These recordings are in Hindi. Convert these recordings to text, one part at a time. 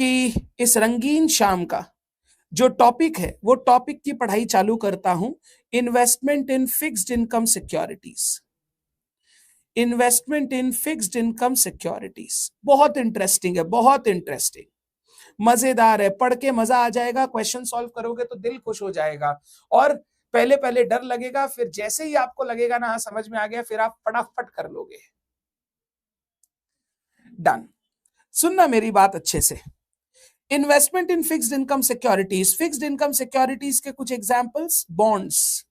कि इस रंगीन शाम का जो टॉपिक है वो टॉपिक की पढ़ाई चालू करता हूं, investment in fixed income securities. Investment in fixed income securities बहुत इंटरेस्टिंग है, बहुत इंटरेस्टिंग, मजेदार है, पढ़ के मजा आ जाएगा, क्वेश्चन सॉल्व करोगे तो दिल खुश हो जाएगा। और पहले पहले डर लगेगा, फिर जैसे ही आपको लगेगा ना समझ में आ गया, फिर आप फटाफट कर लोगे। डन। सुनना मेरी बात अच्छे से। Investment in fixed income securities, fixed income securities के कुछ एग्जांपल्स, बॉन्ड्स,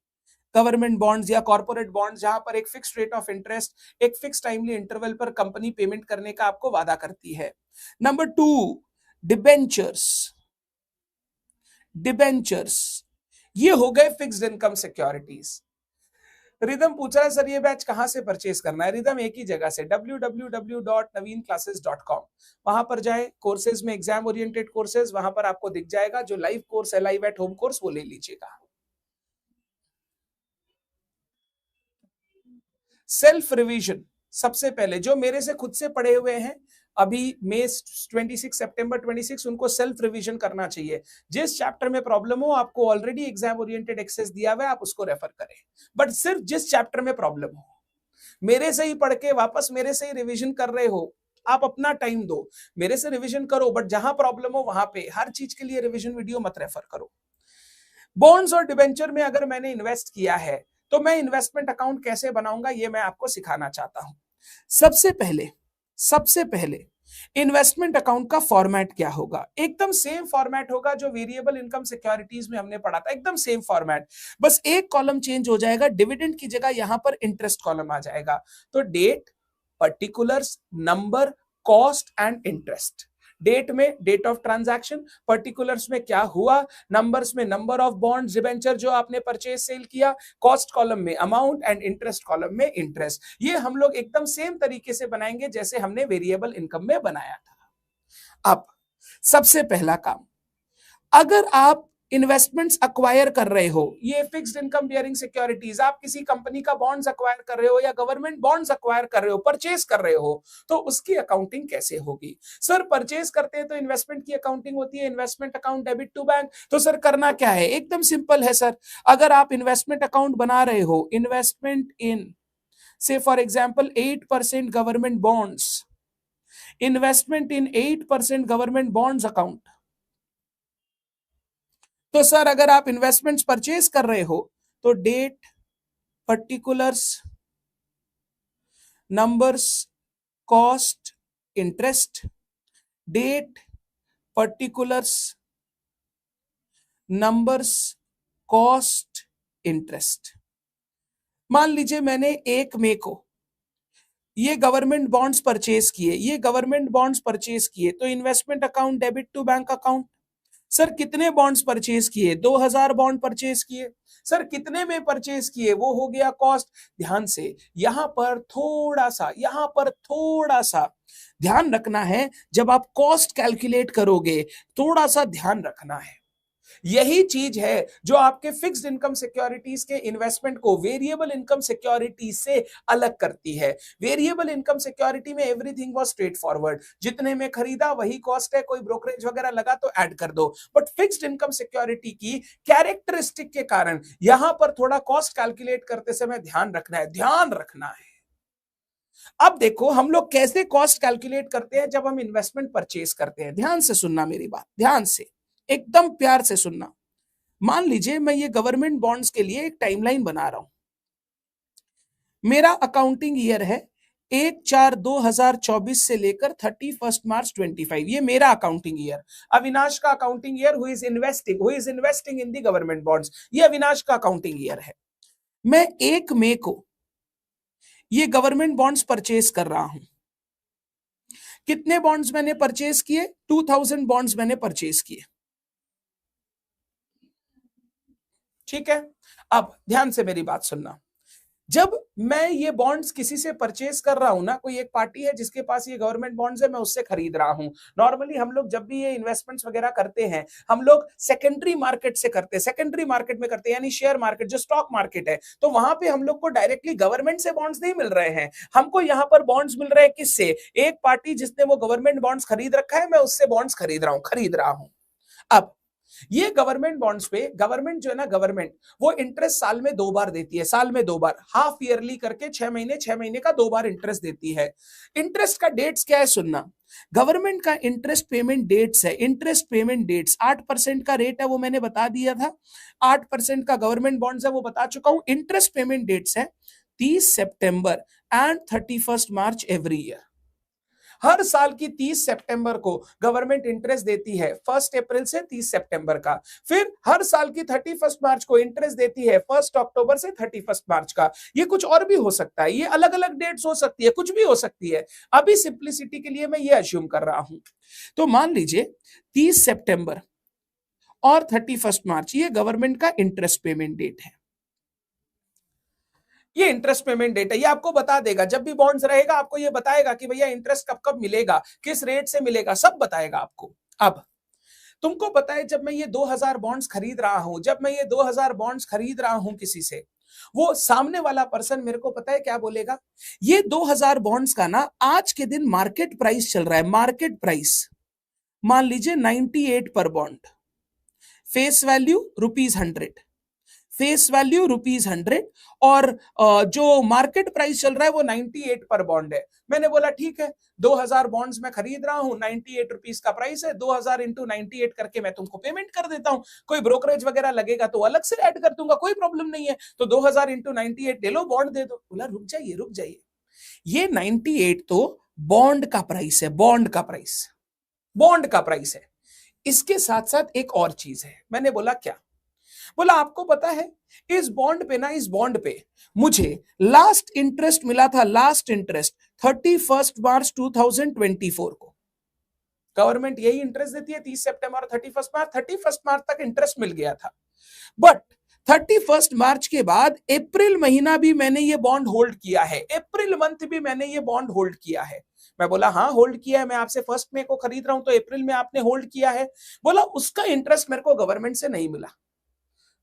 गवर्नमेंट बॉन्ड्स या कॉर्पोरेट बॉन्ड्स, जहां पर एक फिक्स रेट ऑफ इंटरेस्ट, एक फिक्स टाइमली इंटरवल पर कंपनी पेमेंट करने का आपको वादा करती है। Number 2, debentures. डिबेंचर्स ये हो गए फिक्स्ड इनकम सिक्योरिटीज। रिदम पूछ रहा है सर ये बैच कहां से परचेज करना है? रिदम एक ही जगह से, www.naveenclasses.com, वहां पर जाए, कोर्सेज में एग्जाम ओरिएंटेड कोर्सेज, वहां पर आपको दिख जाएगा। जो लाइव कोर्स है, लाइव एट होम कोर्स, वो ले लीजिएगा। सेल्फ रिवीजन, सबसे पहले जो मेरे से खुद से पढ़े हुए हैं अभी मई 26 सितंबर 26, उनको सेल्फ रिवीजन करना चाहिए। जिस चैप्टर में प्रॉब्लम हो, आपको ऑलरेडी एग्जाम ओरिएंटेड एक्सेस दिया हुआ है, आप उसको रेफर करें, बट सिर्फ जिस चैप्टर में प्रॉब्लम हो। मेरे से ही पढ़ के वापस मेरे से ही रिवीजन कर रहे हो, आप अपना टाइम दो, मेरे से रिवीजन करो, बट जहां प्रॉब्लम हो वहां पे, हर चीज के लिए रिवीजन वीडियो मत रेफर करो। बॉन्ड्स और डिबेंचर में अगर मैंने इन्वेस्ट किया है तो मैं इन्वेस्टमेंट अकाउंट कैसे बनाऊंगा, ये मैं आपको सिखाना चाहता हूं। सबसे पहले इन्वेस्टमेंट अकाउंट का फॉर्मेट क्या होगा? एकदम सेम फॉर्मेट होगा जो वेरिएबल इनकम सिक्योरिटीज में हमने पढ़ा था, एकदम सेम फॉर्मेट, बस एक कॉलम चेंज हो जाएगा, डिविडेंड की जगह यहां पर इंटरेस्ट कॉलम आ जाएगा। तो date, particulars, number, cost and interest. Date में डेट ऑफ ट्रांजैक्शन, पर्टिकुलर्स में क्या हुआ, नंबर्स में नंबर ऑफ बॉन्ड्स डिबेंचर जो आपने परचेज सेल किया, कॉस्ट कॉलम में अमाउंट एंड इंटरेस्ट कॉलम में इंटरेस्ट। ये हम लोग एकदम सेम तरीके से बनाएंगे जैसे हमने वेरिएबल इनकम में बनाया था। अब सबसे पहला काम, अगर आप इन्वेस्टमेंट्स अक्वायर कर रहे हो, ये फिक्स्ड इनकम बियरिंग सिक्योरिटीज, आप किसी कंपनी का बॉन्ड्स अक्वायर कर रहे हो या गवर्नमेंट बॉन्ड्स अक्वायर कर रहे हो, परचेज कर रहे हो, तो उसकी अकाउंटिंग कैसे होगी? सर परचेज करते हैं तो इन्वेस्टमेंट की अकाउंटिंग होती है, investment account debit to bank. तो सर करना क्या है? एकदम सिंपल है सर। अगर आप इन्वेस्टमेंट अकाउंट बना रहे हो, investment in say for example 8% government bonds, investment in 8% government bonds account. तो सर अगर आप इन्वेस्टमेंट्स परचेज कर रहे हो तो date, particulars, numbers, cost, interest. Date, particulars, numbers, cost, interest. मान लीजिए मैंने 1 मई को ये गवर्नमेंट बॉन्ड्स परचेज किए, ये गवर्नमेंट बॉन्ड्स परचेज किए, तो investment account debit to bank account. Sir कितने बॉन्ड्स परचेज किए? 2000 बॉन्ड परचेज किए। सर कितने में परचेज किए? वो हो गया कॉस्ट। ध्यान से यहां पर थोड़ा सा ध्यान रखना है, जब आप कॉस्ट कैलकुलेट करोगे थोड़ा सा ध्यान रखना है। यही चीज है जो आपके फिक्स्ड इनकम सिक्योरिटीज के इन्वेस्टमेंट को वेरिएबल इनकम सिक्योरिटी से अलग करती है। वेरिएबल इनकम सिक्योरिटी में एवरीथिंग वाज स्ट्रेट फॉरवर्ड, जितने में खरीदा वही कॉस्ट है, कोई ब्रोकरेज वगैरह लगा तो ऐड कर दो। बट फिक्स्ड इनकम सिक्योरिटी की कैरेक्टरिस्टिक के कारण यहां पर थोड़ा कॉस्ट कैलकुलेट करते समय ध्यान रखना है। अब देखो हम लोग कैसे कॉस्ट कैलकुलेट करते हैं जब हम इन्वेस्टमेंट परचेज करते हैं। ध्यान से सुनना मेरी बात, ध्यान से, एकदम प्यार से सुनना। मान लीजिए मैं ये गवर्नमेंट बॉन्ड्स के लिए एक टाइमलाइन बना रहा हूं। मेरा अकाउंटिंग ईयर है 1/4/2024 से लेकर 31 मार्च 25, ये मेरा अकाउंटिंग ईयर। अविनाश का accounting year who is investing in the government bonds, ये अविनाश का अकाउंटिंग ईयर है। मैं 1 मई को ये गवर्नमेंट बॉन्ड्स परचेज कर रहा हूं। कितने बॉन्ड्स मैंने परचेज किए? 2000 बॉन्ड्स मैंने परचेज किए। ठीक है, अब ध्यान से मेरी बात सुनना। जब मैं ये बॉन्ड्स किसी से परचेज कर रहा हूं ना, कोई एक पार्टी है जिसके पास ये गवर्नमेंट बॉन्ड्स है, मैं उससे खरीद रहा हूं। नॉर्मली हम लोग जब भी ये इन्वेस्टमेंट्स वगैरह करते हैं, हम लोग सेकेंडरी मार्केट से करते हैं, सेकेंडरी मार्केट में करते हैं, यानी शेयर मार्केट जो स्टॉक मार्केट है। तो वहां पे हम लोग को डायरेक्टली गवर्नमेंट से बॉन्ड्स नहीं मिल रहे हैं, हमको यहाँ पर बॉन्ड्स मिल रहे हैं किससे? एक पार्टी जिसने वो गवर्नमेंट बॉन्ड्स खरीद रखा है, मैं उससे बॉन्ड्स खरीद रहा हूं। अब ये गवर्नमेंट बॉन्ड्स पे गवर्नमेंट जो है ना, गवर्नमेंट वो इंटरेस्ट साल में 2 बार देती है, साल में 2 बार, हाफ ईयरली करके 6 महीने का 2 बार इंटरेस्ट देती है। इंटरेस्ट का डेट्स क्या है सुनना, गवर्नमेंट का इंटरेस्ट पेमेंट डेट्स है, इंटरेस्ट पेमेंट डेट्स 8% का रेट है, वो मैंने बता दिया था। 8% का गवर्नमेंट बॉन्ड्स है, वो बता चुका हूं। इंटरेस्ट पेमेंट डेट्स है 30 September and 31 March every year. हर साल की 30 सितंबर को गवर्नमेंट इंटरेस्ट देती है, 1 अप्रैल से 30 सितंबर का। फिर हर साल की 31 मार्च को इंटरेस्ट देती है, 1 अक्टूबर से 31 मार्च का। ये कुछ और भी हो सकता है, ये अलग अलग डेट्स हो सकती है, कुछ भी हो सकती है। अभी सिंप्लिसिटी के लिए मैं ये अज्यूम कर रहा हूं। तो मान लीजिए 30 सितंबर और 31 मार्च ये गवर्नमेंट का इंटरेस्ट पेमेंट डेट है। ये इंटरेस्ट पेमेंट डेट है, ये आपको बता देगा। जब भी बॉन्ड्स रहेगा आपको ये बताएगा कि भैया इंटरेस्ट कब कब मिलेगा, किस रेट से मिलेगा, सब बताएगा आपको। अब तुमको पता है, जब मैं ये 2000 बॉन्ड्स खरीद रहा हूं, जब मैं ये 2000 बॉन्ड्स खरीद रहा हूं किसी से, वो सामने वाला पर्सन मेरे को पता है क्या बोलेगा, ये 2000 बॉन्ड्स का ना आज के दिन मार्केट प्राइस चल रहा है, मार्केट प्राइस मान लीजिए 98 पर bond, face value ₹100, face value ₹100, और जो मार्केट प्राइस चल रहा है वो 98 पर बॉन्ड है। मैंने बोला ठीक है, 2000 बॉन्ड्स मैं खरीद रहा हूं, 98 रुपीज का प्राइस है, 2000 इंटू 98 करके मैं तुमको पेमेंट कर देता हूं। कोई ब्रोकरेज वगैरह लगेगा तो अलग से ऐड कर दूंगा, कोई प्रॉब्लम नहीं है। तो 2000 इंटू 98 ले लो, बॉन्ड दे दो। बोला रुक जाइए रुक जाइए, ये 98 तो बॉन्ड का प्राइस है, बॉन्ड का प्राइस, बॉन्ड का प्राइस है। इसके साथ साथ एक और चीज है। मैंने बोला क्या? बोला आपको पता है इस बॉन्ड पे ना, इस बॉन्ड पे मुझे लास्ट इंटरेस्ट मिला था, लास्ट इंटरेस्ट 31 मार्च 2024 को। गवर्नमेंट यही इंटरेस्ट देती है 30 सितंबर और 31 मार्च तक इंटरेस्ट मिल गया था। बट 31 मार्च के बाद अप्रैल महीना भी मैंने ये बॉन्ड होल्ड किया है, अप्रैल मंथ भी मैंने ये बॉन्ड होल्ड किया है। मैं बोला हाँ होल्ड किया है, मैं आपसे 1 मई को खरीद रहा हूं तो अप्रैल में आपने होल्ड किया है। बोला उसका इंटरेस्ट मेरे को गवर्नमेंट से नहीं मिला।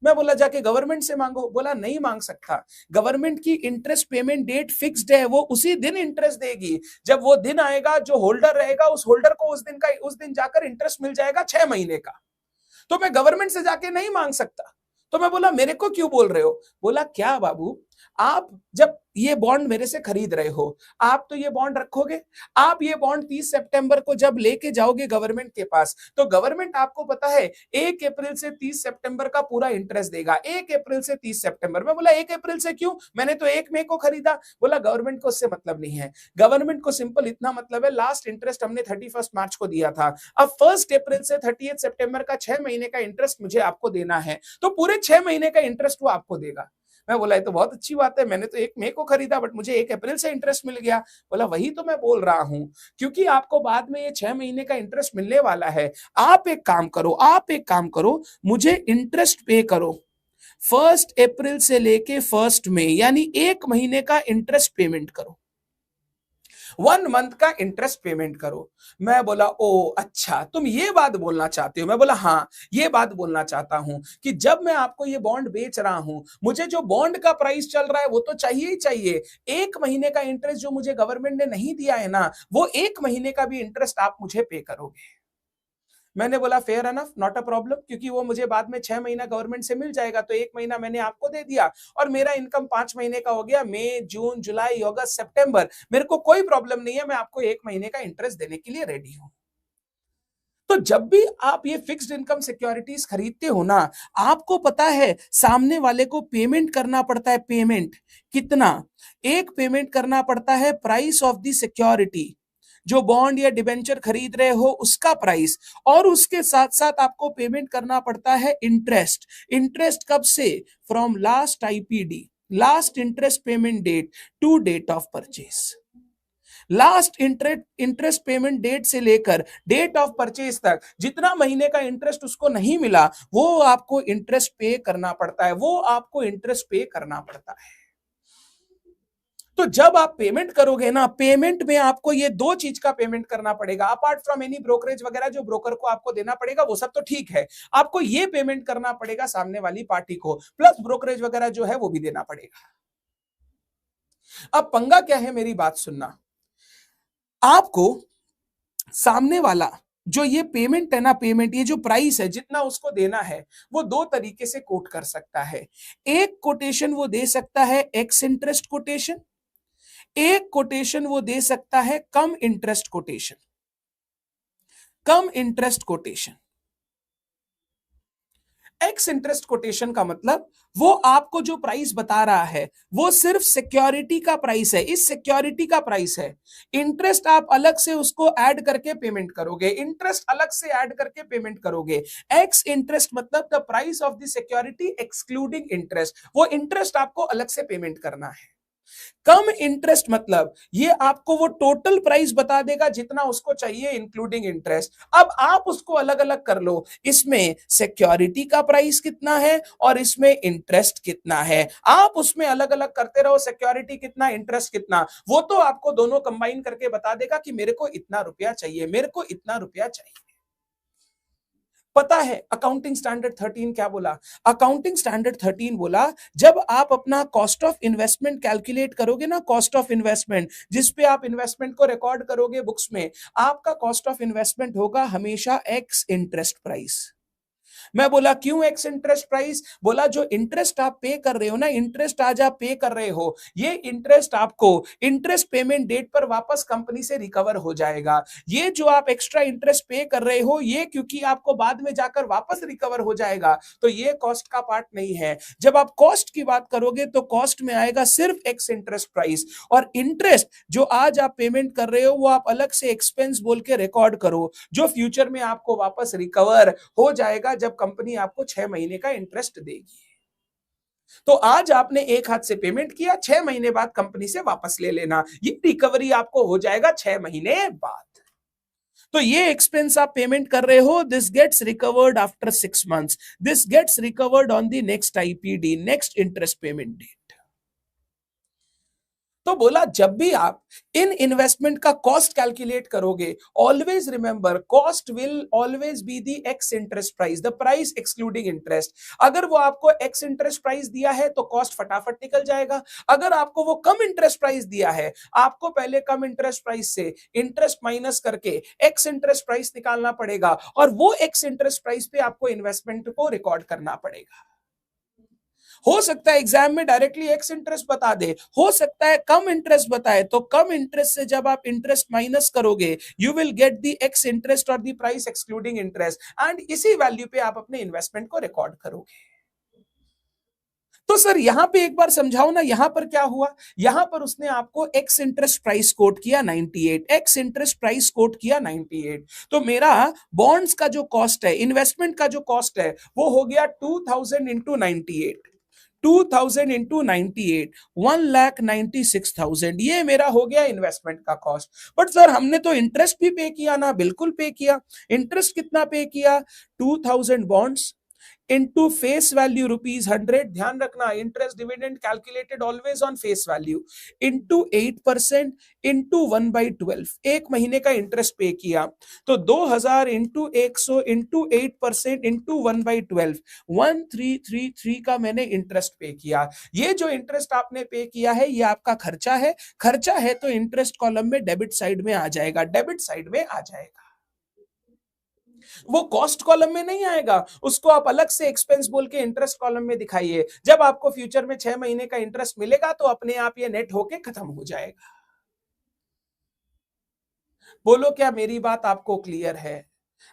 मैं बोला जाके गवर्नमेंट से मांगो। बोला नहीं मांग सकता, गवर्नमेंट की इंटरेस्ट पेमेंट डेट फिक्स्ड है, वो उसी दिन इंटरेस्ट देगी। जब वो दिन आएगा, जो होल्डर रहेगा उस होल्डर को उस दिन जाकर इंटरेस्ट मिल जाएगा 6 महीने का। तो मैं गवर्नमेंट से जाके नहीं मांग सकता। तो मैं बोला मेरे को क्यों बोल रहे हो? बोला क्या बाबू, आप जब ये बॉन्ड मेरे से खरीद रहे हो, आप तो ये बॉन्ड रखोगे, आप ये बॉन्ड 30 सितंबर को जब लेके जाओगे गवर्नमेंट के पास, तो गवर्नमेंट आपको पता है 1 अप्रैल से 30 सितंबर का पूरा इंटरेस्ट देगा, 1 अप्रैल से 30 सितंबर। मैं बोला 1 अप्रैल से क्यों, मैंने तो 1 मई को खरीदा। बोला गवर्नमेंट को उससे मतलब नहीं है, गवर्नमेंट को सिंपल इतना मतलब है, लास्ट इंटरेस्ट हमने 31 मार्च को दिया था, अब 1 अप्रैल से 30 सितंबर का 6 महीने का इंटरेस्ट मुझे आपको देना है, तो पूरे 6 महीने का इंटरेस्ट वो आपको देगा। मैं बोला ये तो बहुत अच्छी बात है, मैंने तो 1 मई को खरीदा बट मुझे 1 अप्रैल से इंटरेस्ट मिल गया। बोला वही तो मैं बोल रहा हूं, क्योंकि आपको बाद में ये 6 महीने का इंटरेस्ट मिलने वाला है। आप एक काम करो, मुझे इंटरेस्ट पे करो 1 अप्रैल से लेके 1 मई, यानी 1 महीने का इंटरेस्ट पेमेंट करो, 1 मंथ का इंटरेस्ट पेमेंट करो। मैं बोला ओ अच्छा, तुम ये बात बोलना चाहते हो? मैं बोला हाँ ये बात बोलना चाहता हूं कि जब मैं आपको ये बॉन्ड बेच रहा हूं, मुझे जो बॉन्ड का प्राइस चल रहा है वो तो चाहिए ही चाहिए। 1 महीने का इंटरेस्ट जो मुझे गवर्नमेंट ने नहीं दिया है ना, वो 1 महीने का भी इंटरेस्ट आप मुझे पे करोगे। मैंने बोला fair enough, not a problem, क्योंकि वो मुझे बाद में 6 महीना गवर्नमेंट से मिल जाएगा, तो 1 महीना मैंने आपको दे दिया और मेरा इनकम 5 महीने का हो गया, मई जून जुलाई अगस्त सितंबर, मेरे को कोई प्रॉब्लम नहीं है, मैं आपको 1 महीने का इंटरेस्ट देने के लिए रेडी हूं। तो जब भी आप ये फिक्स्ड इनकम सिक्योरिटीज खरीदते हो ना, आपको पता है सामने वाले को पेमेंट करना पड़ता है। पेमेंट कितना? एक पेमेंट करना पड़ता है प्राइस ऑफ द सिक्योरिटी, जो बॉन्ड या डिबेंचर खरीद रहे हो उसका प्राइस, और उसके साथ साथ आपको पेमेंट करना पड़ता है इंटरेस्ट। इंटरेस्ट कब से? From last IPD, last interest payment date to date of purchase. Last interest payment date से लेकर डेट ऑफ परचेज तक जितना महीने का इंटरेस्ट उसको नहीं मिला, वो आपको इंटरेस्ट पे करना पड़ता है, वो आपको इंटरेस्ट पे करना पड़ता है। तो जब आप पेमेंट करोगे ना, पेमेंट में आपको ये दो चीज का पेमेंट करना पड़ेगा, अपार्ट फ्रॉम एनी ब्रोकरेज वगैरह जो ब्रोकर को आपको देना पड़ेगा वो सब तो ठीक है, आपको ये पेमेंट करना पड़ेगा सामने वाली पार्टी को, प्लस ब्रोकरेज वगैरह जो है वो भी देना पड़ेगा। अब पंगा क्या है, मेरी बात सुनना, आपको सामने वाला जो ये पेमेंट है ना, पेमेंट ये जो प्राइस है जितना उसको देना है, वो दो तरीके से कोट कर सकता है। एक कोटेशन वो दे सकता है एक्स इंटरेस्ट कोटेशन, एक कोटेशन वो दे सकता है cum interest quotation. Cum interest quotation, ex interest quotation का मतलब वो आपको जो प्राइस बता रहा है वो सिर्फ सिक्योरिटी का प्राइस है, इस सिक्योरिटी का प्राइस है। इंटरेस्ट आप अलग से उसको ऐड करके पेमेंट करोगे, इंटरेस्ट अलग से ऐड करके पेमेंट करोगे। एक्स इंटरेस्ट मतलब the price of the security excluding interest, वो इंटरेस्ट आपको अलग से पेमेंट करना है। कम इंटरेस्ट मतलब ये आपको वो टोटल प्राइस बता देगा जितना उसको चाहिए इंक्लूडिंग इंटरेस्ट। अब आप उसको अलग अलग कर लो, इसमें सिक्योरिटी का प्राइस कितना है और इसमें इंटरेस्ट कितना है, आप उसमें अलग अलग करते रहो, सिक्योरिटी कितना इंटरेस्ट कितना, वो तो आपको दोनों कंबाइन करके बता देगा कि मेरे को इतना रुपया चाहिए, मेरे को इतना रुपया चाहिए। पता है अकाउंटिंग स्टैंडर्ड 13 क्या बोला? अकाउंटिंग स्टैंडर्ड 13 बोला जब आप अपना कॉस्ट ऑफ इन्वेस्टमेंट कैलकुलेट करोगे ना, कॉस्ट ऑफ इन्वेस्टमेंट जिस पे आप इन्वेस्टमेंट को रिकॉर्ड करोगे बुक्स में, आपका कॉस्ट ऑफ इन्वेस्टमेंट होगा हमेशा एक्स इंटरेस्ट प्राइस। मैं बोला क्यों एक्स इंटरेस्ट प्राइस? बोला जो इंटरेस्ट आप पे कर रहे हो ना, इंटरेस्ट आज आप पे कर रहे हो, ये इंटरेस्ट आपको इंटरेस्ट पेमेंट डेट पर वापस कंपनी से रिकवर हो जाएगा। ये जो आप एक्स्ट्रा इंटरेस्ट पे कर रहे हो ये क्योंकि आपको बाद में जाकर वापस रिकवर हो जाएगा, तो ये कॉस्ट का पार्ट नहीं है। जब आप कॉस्ट की बात करोगे तो कॉस्ट में आएगा सिर्फ एक्स इंटरेस्ट प्राइस, और इंटरेस्ट जो आज आप पेमेंट कर रहे हो वो आप अलग से एक्सपेंस बोल के रिकॉर्ड करो, जो फ्यूचर में आपको वापस रिकवर हो जाएगा जब कंपनी आपको 6 महीने का इंटरेस्ट देगी। तो आज आपने एक हाथ से पेमेंट किया, 6 महीने बाद कंपनी से वापस ले लेना, ये रिकवरी आपको हो जाएगा 6 महीने बाद। तो ये एक्सपेंस आप पेमेंट कर रहे हो, this gets recovered after 6 months, this gets recovered on the next IPD, next interest payment date. तो बोला जब भी आप इन इन्वेस्टमेंट का कॉस्ट कैलकुलेट करोगे, always remember cost will always be the ex interest price, the price excluding interest. अगर वो आपको एक्स इंटरेस्ट प्राइस दिया है तो कॉस्ट फटाफट निकल जाएगा, अगर आपको वो कम इंटरेस्ट प्राइस दिया है, आपको पहले कम इंटरेस्ट प्राइस से इंटरेस्ट माइनस करके एक्स इंटरेस्ट प्राइस निकालना पड़ेगा, और वो एक्स इंटरेस्ट प्राइस पे आपको इन्वेस्टमेंट को रिकॉर्ड करना पड़ेगा। हो सकता है एग्जाम में डायरेक्टली एक्स इंटरेस्ट बता दे, हो सकता है कम इंटरेस्ट बताए, तो कम इंटरेस्ट से जब आप इंटरेस्ट माइनस करोगे you will get the ex interest और the price excluding interest, and इसी वैल्यू पे आप अपने इन्वेस्टमेंट को रिकॉर्ड करोगे। तो सर यहां पे एक बार समझाओ ना, यहां पर क्या हुआ? यहां पर उसने आपको एक्स इंटरेस्ट प्राइस कोट किया 98, एक्स इंटरेस्ट प्राइस कोट किया 98, तो मेरा बॉन्ड्स का जो कॉस्ट है, इन्वेस्टमेंट का जो कॉस्ट है, वो हो गया 2000 इंटू 98, 2000 इंटू 98, 1,96,000, ये मेरा हो गया इन्वेस्टमेंट का कॉस्ट। बट सर हमने तो इंटरेस्ट भी पे किया ना, बिल्कुल पे किया। इंटरेस्ट कितना पे किया? 2000 bonds into face value rupees 100, ध्यान रखना interest dividend calculated always on face value, into 8% into 1/12, एक महीने का इंटरेस्ट पे किया, तो 2000 into 100 into 8% into 1/12, 1333 का मैंने इंटरेस्ट पे किया। ये जो इंटरेस्ट आपने पे किया है ये आपका खर्चा है, खर्चा है तो इंटरेस्ट कॉलम में डेबिट साइड में आ जाएगा, डेबिट साइड में आ जाएगा, वो कॉस्ट कॉलम में नहीं आएगा, उसको आप अलग से एक्सपेंस बोल के इंटरेस्ट कॉलम में दिखाइए। जब आपको फ्यूचर में 6 महीने का इंटरेस्ट मिलेगा तो अपने आप ये नेट होके खत्म हो जाएगा। बोलो क्या मेरी बात आपको क्लियर है?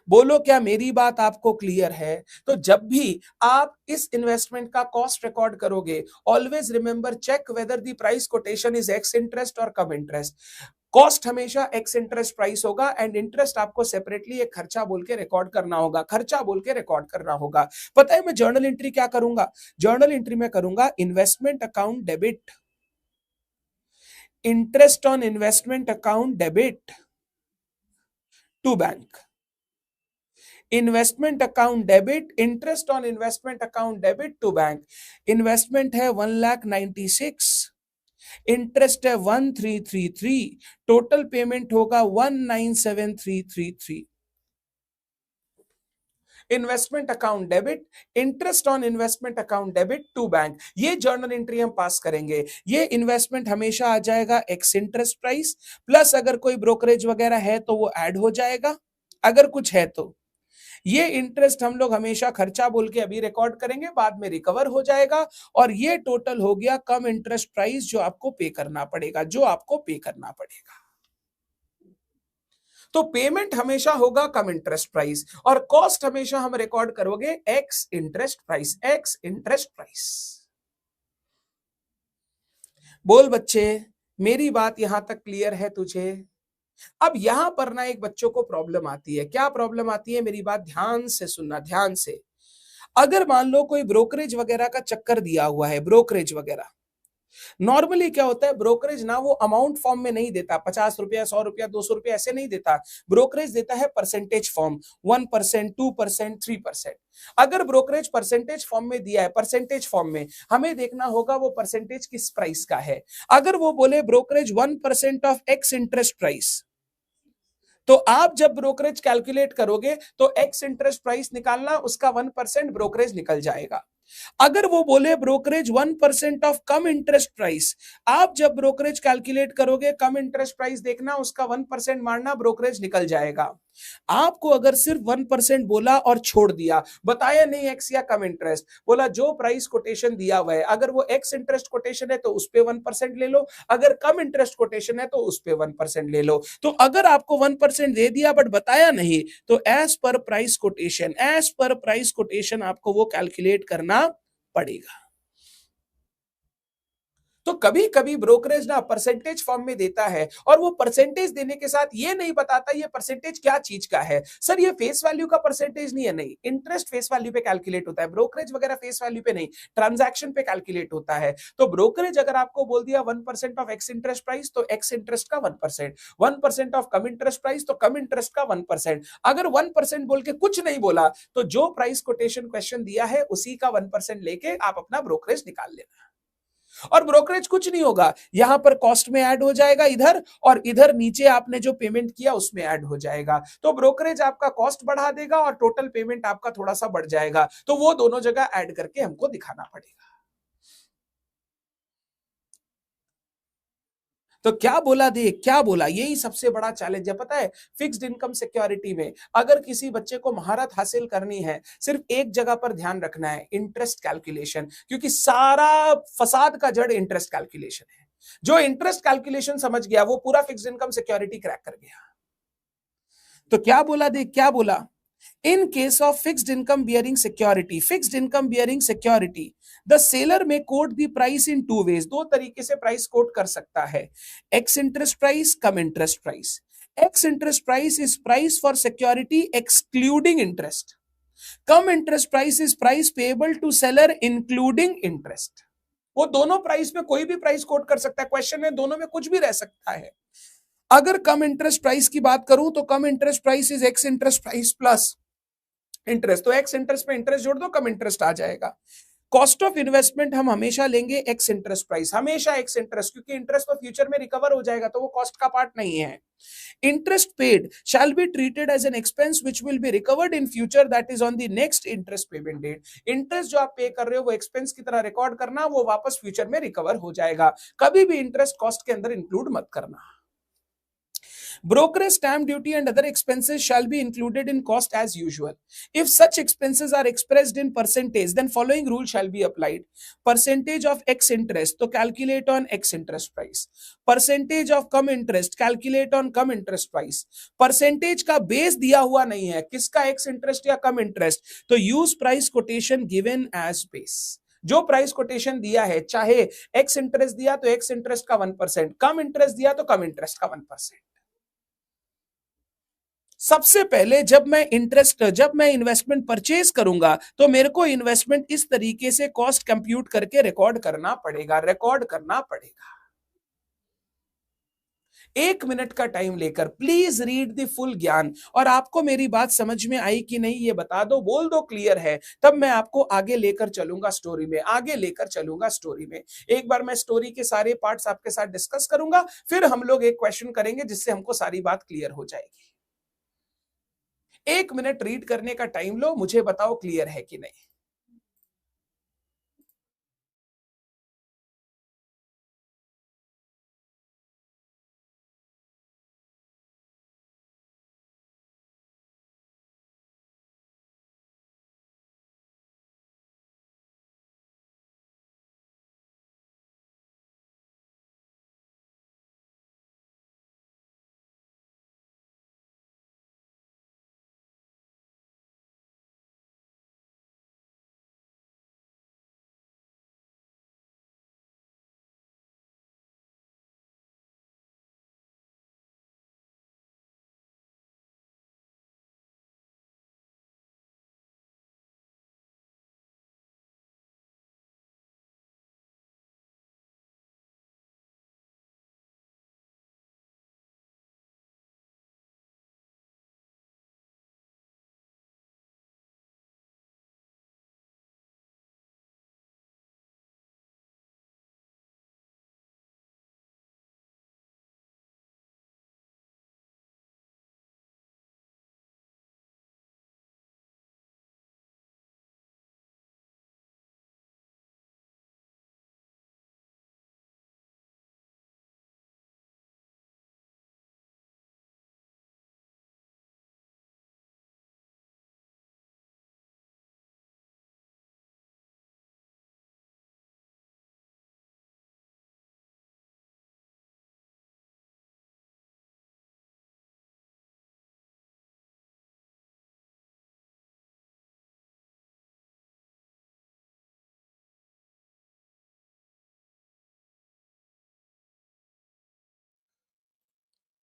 बोलो क्या मेरी बात आपको क्लियर है? तो जब भी आप इस इन्वेस्टमेंट का कॉस्ट रिकॉर्ड करोगे, always remember check whether the price quotation is ex interest और कम इंटरेस्ट। कॉस्ट हमेशा एक्स इंटरेस्ट प्राइस होगा, एंड इंटरेस्ट आपको सेपरेटली एक खर्चा बोल के रिकॉर्ड करना होगा, खर्चा बोल के रिकॉर्ड करना होगा। पता है मैं जर्नल एंट्री क्या करूंगा? जर्नल एंट्री में करूंगा investment account debit, interest on investment account debit to bank, investment account debit, interest on investment account debit to bank. Investment है 1,96,000, इंटरेस्ट है 1333, टोटल पेमेंट होगा 197333। Investment account debit, interest on investment account debit to bank, ये जर्नल एंट्री हम पास करेंगे। ये इन्वेस्टमेंट हमेशा आ जाएगा एक्स इंटरेस्ट प्राइस, प्लस अगर कोई ब्रोकरेज वगैरह है तो वो ऐड हो जाएगा, अगर कुछ है तो। ये इंटरेस्ट हम लोग हमेशा खर्चा बोल के अभी रिकॉर्ड करेंगे, बाद में रिकवर हो जाएगा, और ये टोटल हो गया कम इंटरेस्ट प्राइस जो आपको पे करना पड़ेगा, जो आपको पे करना पड़ेगा। तो पेमेंट हमेशा होगा कम इंटरेस्ट प्राइस, और कॉस्ट हमेशा हम रिकॉर्ड करोगे x interest price, ex interest price. बोल बच्चे, मेरी बात यहां तक क्लियर है तुझे? अब यहां पर ना एक बच्चों को प्रॉब्लम आती है। क्या प्रॉब्लम आती है? मेरी बात ध्यान से सुनना, ध्यान से। अगर मान लो कोई ब्रोकरेज वगैरह का चक्कर दिया हुआ है, ब्रोकरेज वगैरह, नॉर्मली क्या होता है, ब्रोकरेज ना वो अमाउंट फॉर्म में नहीं देता, 50 रुपया, 100 रुपया, 200 रुपया ऐसे नहीं देता। ब्रोकरेज देता है परसेंटेज फॉर्म, 1%, 2%, 3%। अगर ब्रोकरेज परसेंटेज फॉर्म में दिया है, परसेंटेज फॉर्म में, हमें देखना होगा वो परसेंटेज किस प्राइस का है। अगर वो बोले brokerage 1% of x interest price, तो आप जब ब्रोकरेज कैलकुलेट करोगे तो एक्स इंटरेस्ट प्राइस निकालना, उसका 1% ब्रोकरेज निकल जाएगा। अगर वो बोले brokerage 1% of come interest price, आप जब ब्रोकरेज कैलकुलेट करोगे, कम इंटरेस्ट प्राइस देखना, उसका 1% मारना, ब्रोकरेज निकल जाएगा। आपको अगर सिर्फ 1% बोला और छोड़ दिया, बताया नहीं एक्स या कम इंटरेस्ट, बोला जो प्राइस कोटेशन दिया हुआ है, अगर वो एक्स इंटरेस्ट कोटेशन है तो उस पे 1% ले लो, अगर कम इंटरेस्ट कोटेशन है तो उस पे 1% ले लो। तो अगर आपको 1% दे दिया बट बताया नहीं, तो as per price quotation, as per price quotation आपको वो कैलकुलेट करना पड़ेगा। तो कभी कभी ब्रोकरेज ना परसेंटेज फॉर्म में देता है, और वो परसेंटेज देने के साथ ये नहीं बताता ये परसेंटेज क्या चीज का है। सर ये फेस वैल्यू का परसेंटेज नहीं है, नहीं, इंटरेस्ट फेस वैल्यू पे कैलकुलेट होता है, ब्रोकरेज वगैरह फेस वैल्यू पे नहीं, ट्रांजैक्शन पे कैलकुलेट होता है। तो ब्रोकरेज अगर आपको बोल दिया 1% ऑफ एक्स इंटरेस्ट प्राइस, तो एक्स इंटरेस्ट का 1%, 1% ऑफ कम इंटरेस्ट प्राइस, तो कम इंटरेस्ट का 1%। अगर 1% बोल के कुछ नहीं बोला, तो जो प्राइस कोटेशन क्वेश्चन दिया है उसी का 1% लेके आप अपना ब्रोकरेज निकाल लेना। और ब्रोकरेज कुछ नहीं होगा, यहां पर कॉस्ट में ऐड हो जाएगा इधर, और इधर नीचे आपने जो पेमेंट किया उसमें ऐड हो जाएगा। तो ब्रोकरेज आपका कॉस्ट बढ़ा देगा और टोटल पेमेंट आपका थोड़ा सा बढ़ जाएगा, तो वो दोनों जगह ऐड करके हमको दिखाना पड़ेगा। तो क्या बोला, दे क्या बोला, यही सबसे बड़ा चैलेंज है, पता है। फिक्स्ड इनकम सिक्योरिटी में अगर किसी बच्चे को महारत हासिल करनी है, सिर्फ एक जगह पर ध्यान रखना है, इंटरेस्ट कैलकुलेशन, क्योंकि सारा फसाद का जड़ इंटरेस्ट कैलकुलेशन है। जो इंटरेस्ट कैलकुलेशन समझ गया वो पूरा फिक्स्ड इनकम सिक्योरिटी क्रैक कर गया। तो क्या बोला, देख क्या बोला, in case of fixed income bearing security, fixed income bearing security, the seller may quote the price in two ways, दो तरीके से प्राइस कोट कर सकता है, ex interest price, cum interest price. Ex interest price is price for security excluding interest, cum interest price is price payable to seller including interest. वो दोनों प्राइस में कोई भी प्राइस कोट कर सकता है, क्वेश्चन में दोनों में कुछ भी रह सकता है। अगर कम इंटरेस्ट प्राइस की बात करूं तो cum interest price is ex interest price plus interest, तो एक्स इंटरेस्ट पे इंटरेस्ट जोड़ दो, कम इंटरेस्ट आ जाएगा। कॉस्ट ऑफ इन्वेस्टमेंट हम हमेशा लेंगे एक्स इंटरेस्ट प्राइस, हमेशा एक्स इंटरेस्ट, क्योंकि इंटरेस्ट तो फ्यूचर में रिकवर हो जाएगा, तो वो कॉस्ट का पार्ट नहीं है। Interest paid shall be treated as an expense which will be recovered in future, that is on the next interest payment date. Interest जो आप पे कर रहे हो वो एक्सपेंस की तरह रिकॉर्ड करना, वो वापस फ्यूचर में रिकवर हो जाएगा। कभी भी इंटरेस्ट कॉस्ट के अंदर इंक्लूड मत करना। Brokerage stamp duty and other expenses shall be included in cost as usual. If such expenses are expressed in percentage, then following rule shall be applied. Percentage of X interest, तो calculate on X interest price. Percentage of come interest, calculate on come interest price. Percentage का base दिया हुआ नहीं है, किसका X interest या कम interest, तो use price quotation given as base. जो प्राइस कोटेशन दिया है, चाहे एक्स इंटरेस्ट दिया तो एक्स इंटरेस्ट का 1%, कम इंटरेस्ट दिया तो कम इंटरेस्ट का 1%। सबसे पहले जब मैं इन्वेस्टमेंट परचेज करूंगा तो मेरे को इन्वेस्टमेंट इस तरीके से कॉस्ट कंप्यूट करके रिकॉर्ड करना पड़ेगा, रिकॉर्ड करना पड़ेगा। 1 मिनट का टाइम लेकर प्लीज रीड द फुल ज्ञान। और आपको मेरी बात समझ में आई कि नहीं ये बता दो, बोल दो क्लियर है, तब मैं आपको आगे लेकर चलूंगा स्टोरी में, आगे लेकर चलूंगा स्टोरी में। एक बार मैं स्टोरी के सारे पार्ट्स आपके साथ डिस्कस करूंगा, फिर हम लोग एक क्वेश्चन करेंगे जिससे हमको सारी बात क्लियर हो जाएगी। 1 मिनट रीड करने का टाइम लो, मुझे बताओ क्लियर है कि नहीं।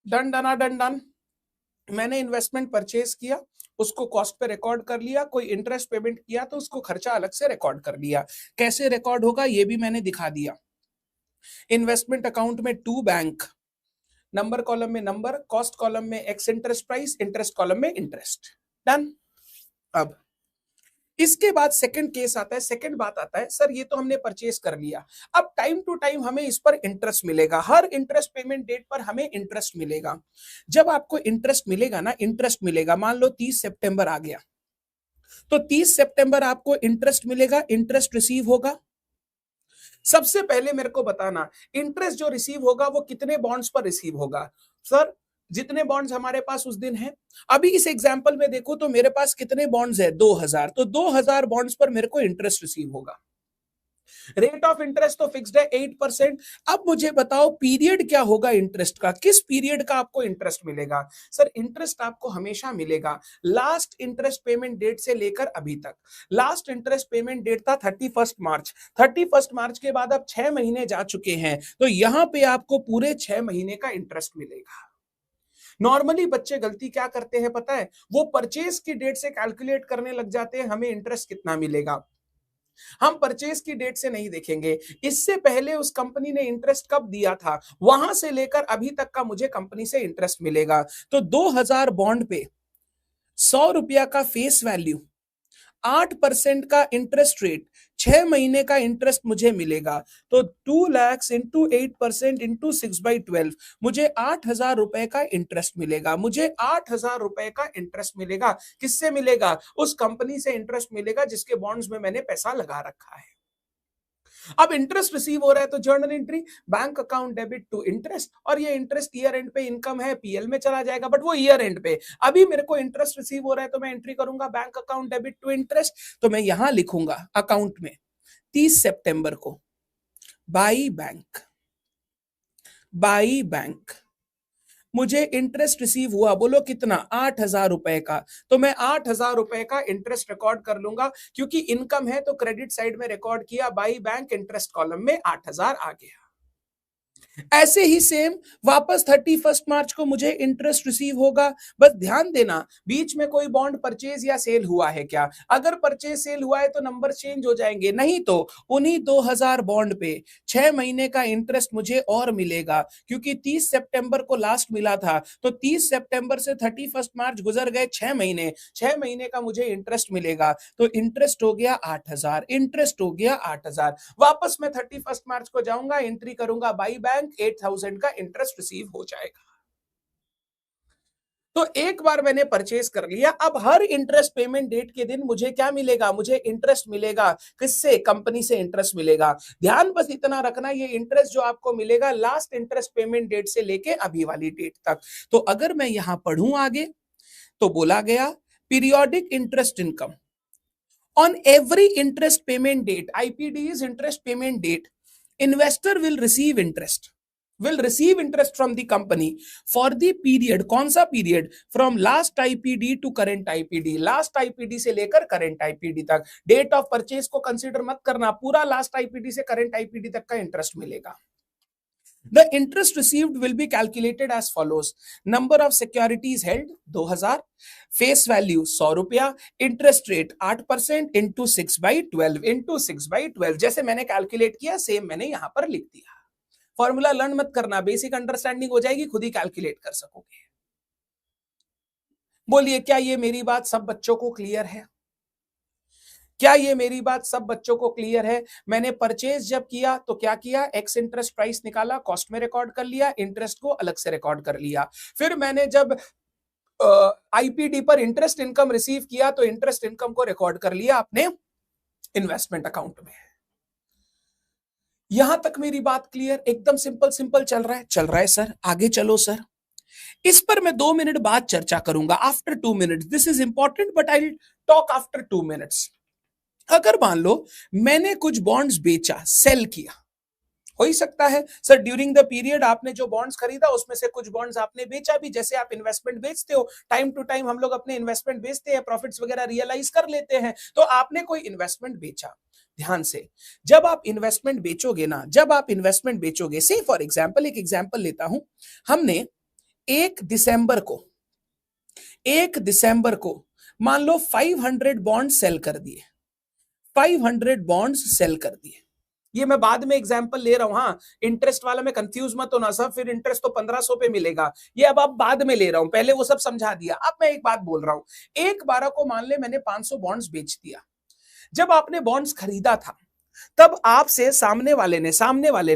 डन डना डन डन। मैंने इन्वेस्टमेंट परचेज किया, उसको कॉस्ट पे रिकॉर्ड कर लिया, कोई इंटरेस्ट पेमेंट किया तो उसको खर्चा अलग से रिकॉर्ड कर लिया। कैसे रिकॉर्ड होगा ये भी मैंने दिखा दिया। इन्वेस्टमेंट अकाउंट में टू बैंक, नंबर कॉलम में नंबर, कॉस्ट कॉलम में x interest price, interest column में इंटरेस्ट। डन। अब इसके बाद सेकंड केस आता है, सेकंड बात आता है, सर ये तो हमने परचेज कर लिया, अब टाइम टू टाइम हमें इस पर इंटरेस्ट मिलेगा, हर इंटरेस्ट पेमेंट डेट पर हमें इंटरेस्ट मिलेगा। जब आपको इंटरेस्ट मिलेगा ना, इंटरेस्ट मिलेगा, मान लो 30 सितंबर आ गया, तो 30 सितंबर आपको इंटरेस्ट मिलेगा, इंटरेस्ट रिसीव होगा। सबसे पहले मेरे को बताना, इंटरेस्ट जो रिसीव होगा वो कितने बॉन्ड्स पर रिसीव होगा। सर जितने बॉन्ड्स हमारे पास उस दिन है, अभी इस एग्जांपल में देखो तो मेरे पास कितने बॉन्ड्स है, 2000, तो 2000 बॉन्ड्स पर मेरे को इंटरेस्ट रिसीव होगा। रेट ऑफ इंटरेस्ट तो फिक्स्ड है 8%। अब मुझे बताओ पीरियड क्या होगा इंटरेस्ट का, किस पीरियड का आपको इंटरेस्ट मिलेगा। सर इंटरेस्ट आपको हमेशा मिलेगा लास्ट इंटरेस्ट पेमेंट डेट से लेकर अभी तक। लास्ट इंटरेस्ट पेमेंट डेट था 31 मार्च, 31 मार्च के बाद अब 6 महीने जा चुके हैं, तो यहां पे आपको पूरे 6 महीने का इंटरेस्ट मिलेगा। नॉर्मली बच्चे गलती क्या करते हैं पता है, वो परचेज की डेट से कैलकुलेट करने लग जाते हैं हमें इंटरेस्ट कितना मिलेगा। हम परचेज की डेट से नहीं देखेंगे, इससे पहले उस कंपनी ने इंटरेस्ट कब दिया था, वहां से लेकर अभी तक का मुझे कंपनी से इंटरेस्ट मिलेगा। तो 2000 बॉन्ड पे 100 रुपया का फेस वैल्यू, 8% का इंटरेस्ट रेट, 6 महीने का इंटरेस्ट मुझे मिलेगा। तो 2 लाख इंटू 8% इंटू 6/12, मुझे 8,000 रुपए का इंटरेस्ट मिलेगा, मुझे 8,000 रुपए का इंटरेस्ट मिलेगा। किससे मिलेगा, उस कंपनी से इंटरेस्ट मिलेगा जिसके बॉन्ड्स में मैंने पैसा लगा रखा है। अब इंटरेस्ट रिसीव हो रहा है तो journal entry, bank account debit to interest, और ये इंटरेस्ट ईयर एंड पे इनकम है, पीएल में चला जाएगा, बट वो ईयर एंड पे। अभी मेरे को इंटरेस्ट रिसीव हो रहा है तो मैं एंट्री करूंगा bank account debit to interest, तो मैं यहां लिखूंगा अकाउंट में 30 सितंबर को बाई बैंक, बाई बैंक मुझे इंटरेस्ट रिसीव हुआ, बोलो कितना, 8,000 रुपए का, तो मैं 8,000 रुपए का इंटरेस्ट रिकॉर्ड कर लूंगा, क्योंकि इनकम है तो क्रेडिट साइड में रिकॉर्ड किया, बाई बैंक इंटरेस्ट कॉलम में 8,000 आ गया। ऐसे ही सेम वापस 31 मार्च को मुझे इंटरेस्ट रिसीव होगा। बस ध्यान देना बीच में कोई बॉन्ड परचेज या सेल हुआ है क्या? अगर परचेज सेल हुआ है तो नंबर चेंज हो जाएंगे, नहीं तो उन्हीं 2000 बॉन्ड पे 6 महीने का इंटरेस्ट मुझे और मिलेगा, क्योंकि 30 सितंबर को लास्ट मिला था, तो 30 सितंबर से 31 मार्च गुजर गए 6 महीने, 6 महीने का मुझे इंटरेस्ट मिलेगा, तो इंटरेस्ट हो गया 8000, इंटरेस्ट हो गया 8000। वापस मैं 31 मार्च को जाऊंगा, एंट्री करूंगा बाई बैंक, 8000 का इंटरेस्ट रिसीव हो जाएगा। तो एक बार मैंने परचेज कर लिया, अब हर इंटरेस्ट पेमेंट डेट के दिन मुझे क्या मिलेगा? मुझे इंटरेस्ट मिलेगा। किससे? कंपनी से इंटरेस्ट मिलेगा। ध्यान बस इतना रखना, ये इंटरेस्ट जो आपको मिलेगा लास्ट इंटरेस्ट पेमेंट डेट से लेके अभी वाली डेट तक। तो अगर मैं यहां पढ़ूं आगे, तो बोला गया periodic interest income on every interest payment date, IPD is interest payment date, investor will receive interest from the company for the period, कौन सा period? From last IPD to current IPD, last IPD से लेकर करंट आईपीडी तक। डेट ऑफ परचेज को कंसीडर मत करना, पूरा लास्ट आईपीडी से करंट आईपीडी तक का इंटरेस्ट मिलेगा। The interest received will be calculated as follows: number of securities held 2000, face value 100 रुपया, इंटरेस्ट रेट 8% इंटू 6/12 इंटू 6/12। जैसे मैंने कैलकुलेट किया सेम मैंने यहां पर लिख दिया। फॉर्मूला लर्न मत करना, बेसिक अंडरस्टैंडिंग हो जाएगी, खुद ही कैलकुलेट कर सकोगे। बोलिए, क्या ये मेरी बात सब बच्चों को क्लियर है? क्या ये मेरी बात सब बच्चों को क्लियर है? मैंने परचेज जब किया तो क्या किया? एक्स इंटरेस्ट प्राइस निकाला, कॉस्ट में रिकॉर्ड कर लिया, इंटरेस्ट को अलग से रिकॉर्ड कर लिया। फिर मैंने जब आईपीडी पर इंटरेस्ट इनकम रिसीव किया तो इंटरेस्ट इनकम को रिकॉर्ड कर लिया अपने इन्वेस्टमेंट अकाउंट में। यहां तक मेरी बात क्लियर? एकदम सिंपल सिंपल चल रहा है? चल रहा है सर, आगे चलो सर। इस पर मैं 2 मिनट बाद चर्चा करूंगा, after 2 minute. This is important but I will talk after 2 minutes. अगर मान लो मैंने कुछ बॉन्ड्स बेचा, सेल किया, हो ही सकता है सर ड्यूरिंग द पीरियड आपने जो बॉन्ड्स खरीदा उसमें से कुछ बॉन्ड्स आपने बेचा भी, जैसे आप इन्वेस्टमेंट बेचते हो, टाइम टू टाइम हम लोग अपने इन्वेस्टमेंट बेचते हैं, प्रॉफिट्स वगैरह रियलाइज कर लेते हैं, तो आपने कोई इन्वेस्टमेंट बेचा। ध्यान से, जब आप इन्वेस्टमेंट बेचोगे ना, जब आप इन्वेस्टमेंट बेचोगे, से फॉर एग्जाम्पल एक एग्जाम्पल लेता हूं, हमने 1 दिसंबर को मान लो 500 बॉन्ड सेल कर दिए, 500 बॉन्ड्स सेल कर दिए। ये मैं बाद में एग्जांपल ले रहा हूं, हाँ इंटरेस्ट वाला में कंफ्यूज मत होना सब, फिर इंटरेस्ट तो 1500 पे मिलेगा, ये अब आप बाद में ले रहा हूं, पहले वो सब समझा दिया। अब मैं एक बात बोल रहा हूं, 1/12 को मान ले मैंने 500 बॉन्ड्स बेच दिया। जब आपने बॉन्ड्स खरीदा था तब आपसे सामने वाले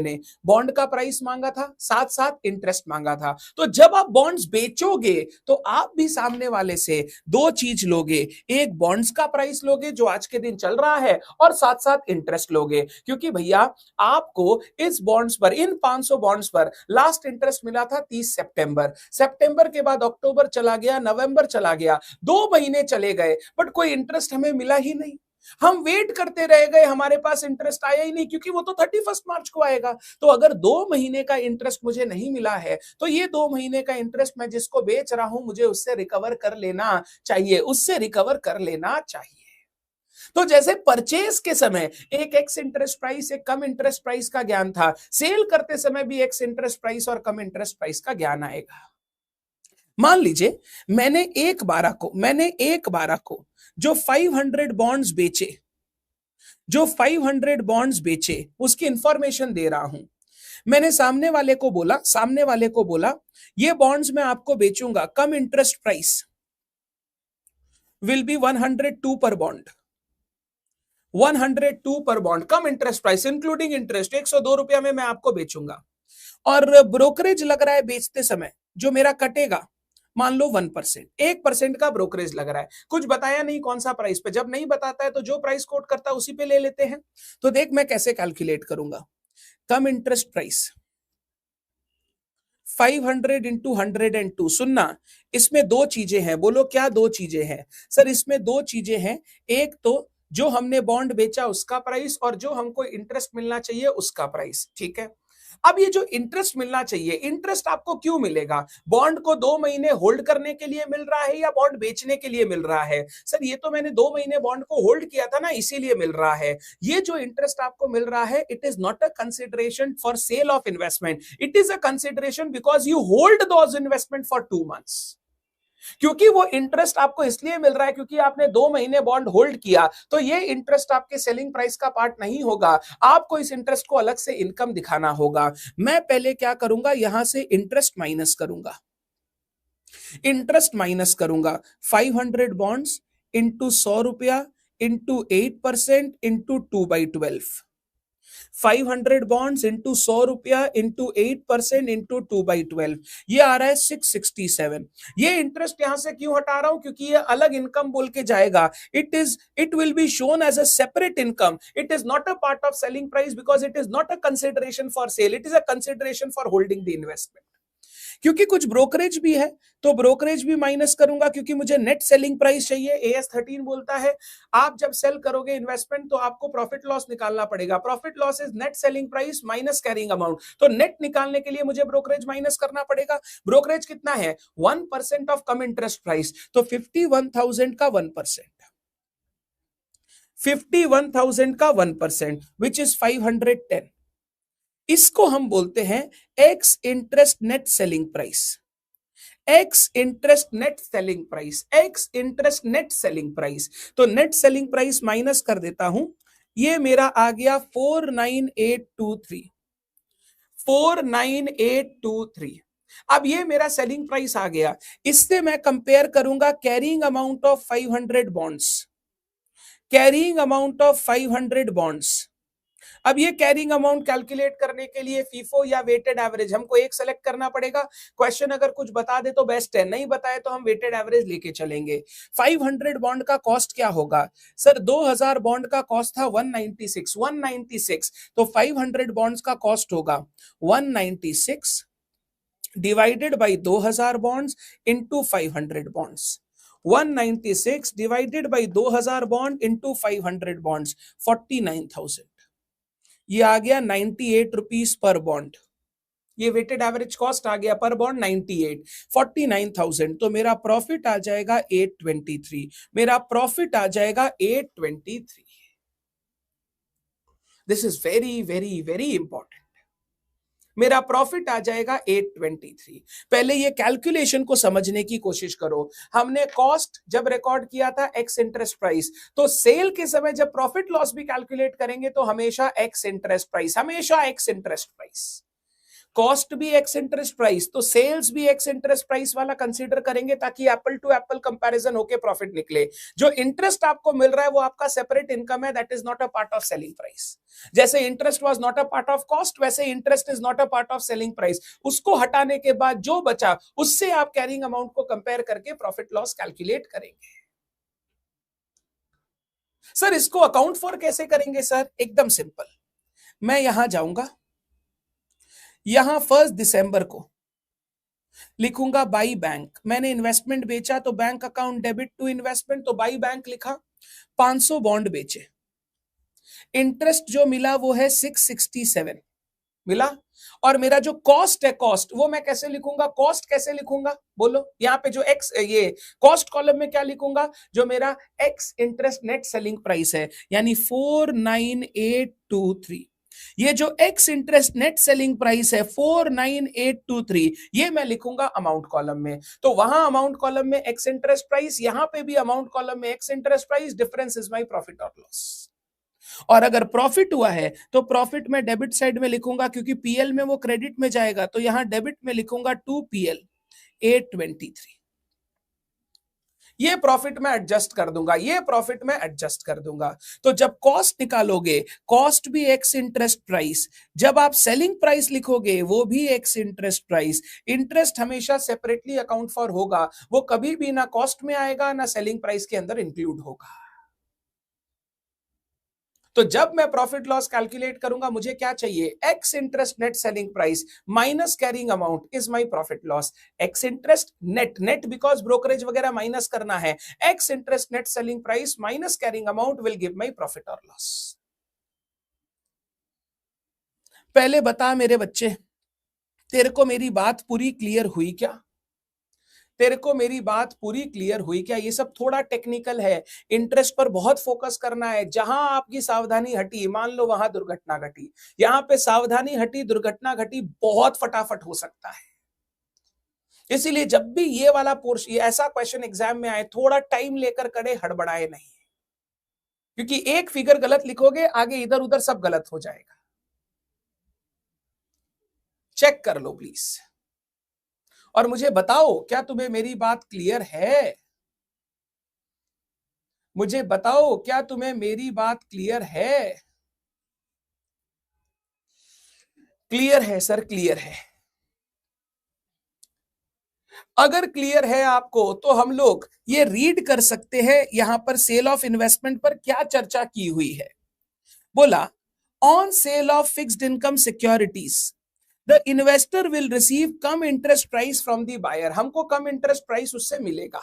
ने बॉन्ड का प्राइस मांगा था, साथ साथ इंटरेस्ट मांगा था। तो जब आप बॉन्ड्स बेचोगे तो आप भी सामने वाले से दो चीज लोगे, एक बॉन्ड्स का प्राइस लोगे जो आज के दिन चल रहा है, और साथ साथ इंटरेस्ट लोगे, क्योंकि भैया आपको इस बॉन्ड्स पर, इन 500 बॉन्ड्स पर लास्ट इंटरेस्ट मिला था 30 सितंबर। सितंबर के बाद अक्टूबर चला गया, नवंबर चला गया, 2 महीने चले गए, बट कोई इंटरेस्ट हमें मिला ही नहीं। हम वेट करते रह गए, हमारे पास इंटरेस्ट आया ही नहीं, क्योंकि वो तो 31 मार्च को आएगा। तो अगर 2 महीने का इंटरेस्ट मुझे नहीं मिला है तो ये 2 महीने का इंटरेस्ट मैं जिसको बेच रहा हूं मुझे उससे रिकवर कर लेना चाहिए, उससे रिकवर कर लेना चाहिए। तो जैसे परचेज के समय एक एक्स इंटरेस्ट प्राइस, एक कम इंटरेस्ट प्राइस का ज्ञान था, सेल करते समय भी एक्स इंटरेस्ट प्राइस और कम इंटरेस्ट प्राइस का ज्ञान आएगा। मान लीजिए मैंने 1/12 को जो 500 बॉन्ड्स बेचे उसकी इंफॉर्मेशन दे रहा हूं। मैंने सामने वाले को बोला ये बॉन्ड्स मैं आपको बेचूंगा, कम इंटरेस्ट प्राइस विल बी 102 पर बॉन्ड, 102 पर बॉन्ड, कम इंटरेस्ट प्राइस इंक्लूडिंग इंटरेस्ट 102 रुपया में मैं आपको बेचूंगा। और ब्रोकरेज लग रहा है बेचते समय जो मेरा कटेगा, मान लो 1%, 1% का ब्रोकरेज लग रहा है। कुछ बताया नहीं कौन सा प्राइस पे, जब नहीं बताता है तो जो प्राइस कोट करता है उसी पे ले लेते हैं। तो देख मैं कैसे कैलकुलेट करूंगा, कम इंटरेस्ट प्राइस 500 इंटू 102। सुनना, इसमें दो चीजें हैं, बोलो क्या दो चीजें हैं? सर इसमें दो चीजें हैं, एक तो जो हमने बॉन्ड बेचा उसका प्राइस और जो हमको इंटरेस्ट मिलना चाहिए उसका प्राइस, ठीक है। अब ये जो इंटरेस्ट मिलना चाहिए, इंटरेस्ट आपको क्यों मिलेगा? बॉन्ड को 2 महीने होल्ड करने के लिए मिल रहा है या बॉन्ड बेचने के लिए मिल रहा है? सर ये तो मैंने 2 महीने बॉन्ड को होल्ड किया था ना, इसीलिए मिल रहा है। ये जो इंटरेस्ट आपको मिल रहा है, it is not a consideration for cell of investment, it is a consideration because you hold those investment for 2 months. क्योंकि वो इंटरेस्ट आपको इसलिए मिल रहा है क्योंकि आपने 2 महीने बॉन्ड होल्ड किया, तो ये इंटरेस्ट आपके सेलिंग प्राइस का पार्ट नहीं होगा, आपको इस इंटरेस्ट को अलग से इनकम दिखाना होगा। मैं पहले क्या करूंगा, यहां से इंटरेस्ट माइनस करूंगा, इंटरेस्ट माइनस करूंगा 500 बॉन्ड्स इंटू 100 रुपया इंटू 8% इंटू 2/12, 500 बॉन्ड्स इंटू 100 रुपया इंटू 8% इंटू 2/12, ये आ रहा है 667। ये इंटरेस्ट यहां से क्यों हटा रहा हूं, क्योंकि ये अलग इनकम बोल के जाएगा, it will be shown as a separate income, it is not a part of selling price because it is not a consideration for sale, it is a consideration for holding the investment. क्योंकि कुछ ब्रोकरेज भी है तो ब्रोकरेज भी माइनस करूंगा, क्योंकि मुझे नेट सेलिंग प्राइस चाहिए। AS 13 बोलता है आप जब सेल करोगे इन्वेस्टमेंट तो आपको प्रॉफिट लॉस निकालना पड़ेगा, profit loss is net selling price minus carrying amount, तो नेट निकालने के लिए मुझे ब्रोकरेज माइनस करना पड़ेगा। ब्रोकरेज कितना है, 1% ऑफ कम इंटरेस्ट प्राइस, तो 51,000 का 1%, 51,000 का 1% विच इज 510, इसको हम बोलते हैं x interest net selling price, ex interest net selling price, ex interest net selling price. तो नेट सेलिंग प्राइस माइनस कर देता हूं, ये मेरा आ गया 49823, 49823। अब ये मेरा सेलिंग प्राइस आ गया, इससे मैं कंपेयर करूंगा carrying amount of 500 bonds, carrying amount of 500 bonds. अब ये कैरिंग अमाउंट कैलकुलेट करने के लिए फीफो या वेटेड एवरेज हमको एक सेलेक्ट करना पड़ेगा। क्वेश्चन अगर कुछ बता दे तो बेस्ट है, नहीं बताए तो हम वेटेड एवरेज लेके चलेंगे। 500 बॉन्ड का कॉस्ट क्या होगा सर, 2000 बॉन्ड का कॉस्ट था 196, 196, तो 500 बॉन्ड्स का कॉस्ट होगा 196 divided by 2000 bonds into 500 bonds, 196 divided by 2000 bond into 500 bonds, 49,000। ये आ गया 98 रुपीस पर बॉन्ड, ये वेटेड एवरेज कॉस्ट आ गया पर बॉन्ड 98, 49,000, तो मेरा प्रॉफिट आ जाएगा 823, मेरा प्रॉफिट आ जाएगा 823। This is very very very important, मेरा प्रॉफिट आ जाएगा 823। पहले ये कैलकुलेशन को समझने की कोशिश करो। हमने कॉस्ट जब रिकॉर्ड किया था एक्स इंटरेस्ट प्राइस, तो सेल के समय जब प्रॉफिट लॉस भी कैलकुलेट करेंगे तो हमेशा एक्स इंटरेस्ट प्राइस, हमेशा एक्स इंटरेस्ट प्राइस, कॉस्ट भी एक्स इंटरेस्ट प्राइस, तो सेल्स भी एक्स इंटरेस्ट प्राइस वाला कंसीडर करेंगे ताकि एप्पल टू एप्पल कंपैरिजन होके प्रॉफिट निकले। जो इंटरेस्ट आपको मिल रहा है वो आपका सेपरेट इनकम है, that is not a part of selling price. जैसे interest was not a part of cost, वैसे interest is not a part of selling price. उसको हटाने के बाद जो बचा उससे आप कैरिंग अमाउंट को कंपेयर करके प्रॉफिट लॉस कैलकुलेट करेंगे। सर इसको अकाउंट फॉर कैसे करेंगे सर, एकदम सिंपल, मैं यहां जाऊंगा, यहां 1 दिसंबर को लिखूंगा बाई बैंक, मैंने इन्वेस्टमेंट बेचा तो bank account debit to investment, तो बाई बैंक लिखा, 500 बॉन्ड बेचे, इंटरेस्ट जो मिला वो है 667 मिला, और मेरा जो कॉस्ट है, कॉस्ट वो मैं कैसे लिखूंगा, कॉस्ट कैसे लिखूंगा बोलो, यहाँ पे जो एक्स, ये कॉस्ट कॉलम में क्या लिखूंगा, जो मेरा x interest net selling price है यानी 49823, ये जो x interest net selling price है 49823, ये मैं लिखूंगा अमाउंट कॉलम में। तो वहां अमाउंट कॉलम में एक्स इंटरेस्ट प्राइस, यहां पे भी अमाउंट कॉलम में x interest price, difference is my profit और लॉस। और अगर प्रॉफिट हुआ है तो प्रॉफिट में डेबिट साइड में लिखूंगा, क्योंकि पीएल में वो क्रेडिट में जाएगा, तो यहां डेबिट में लिखूंगा 2PL 823, ये प्रॉफिट में एडजस्ट कर दूंगा, ये प्रॉफिट में एडजस्ट कर दूंगा। तो जब कॉस्ट निकालोगे, कॉस्ट भी एक्स इंटरेस्ट प्राइस, जब आप सेलिंग प्राइस लिखोगे वो भी एक्स इंटरेस्ट प्राइस, इंटरेस्ट हमेशा सेपरेटली अकाउंट फॉर होगा, वो कभी भी ना कॉस्ट में आएगा ना सेलिंग प्राइस के अंदर इंक्लूड होगा। तो जब मैं प्रॉफिट लॉस कैलकुलेट करूंगा मुझे क्या चाहिए, x interest net selling price minus carrying amount is my profit loss, x interest net, net because brokerage वगैरह माइनस करना है, ex interest net selling price minus carrying amount will give my profit और लॉस। पहले बता मेरे बच्चे, तेरे को मेरी बात पूरी क्लियर हुई क्या? तेरे को मेरी बात पूरी क्लियर हुई क्या? ये सब थोड़ा टेक्निकल है, इंटरेस्ट पर बहुत फोकस करना है। जहां आपकी सावधानी हटी, मान लो वहां दुर्घटना घटी, यहां पे सावधानी हटी, दुर्घटना घटी, बहुत फटाफट हो सकता है। इसीलिए जब भी ये वाला पोर्शन, ये ऐसा क्वेश्चन एग्जाम में आए, थोड़ा टाइम लेकर करे, हड़बड़ाए नहीं, क्योंकि एक फिगर गलत लिखोगे आगे इधर उधर सब गलत हो जाएगा। चेक कर लो प्लीज, और मुझे बताओ क्या तुम्हें मेरी बात क्लियर है? मुझे बताओ क्या तुम्हें मेरी बात क्लियर है? क्लियर है सर, क्लियर है। अगर क्लियर है आपको तो हम लोग ये रीड कर सकते हैं, यहां पर सेल ऑफ इन्वेस्टमेंट पर क्या चर्चा की हुई है। बोला, on sale of fixed income securities the investor will receive cum interest price from the buyer. हमको कम इंटरेस्ट प्राइस उससे मिलेगा।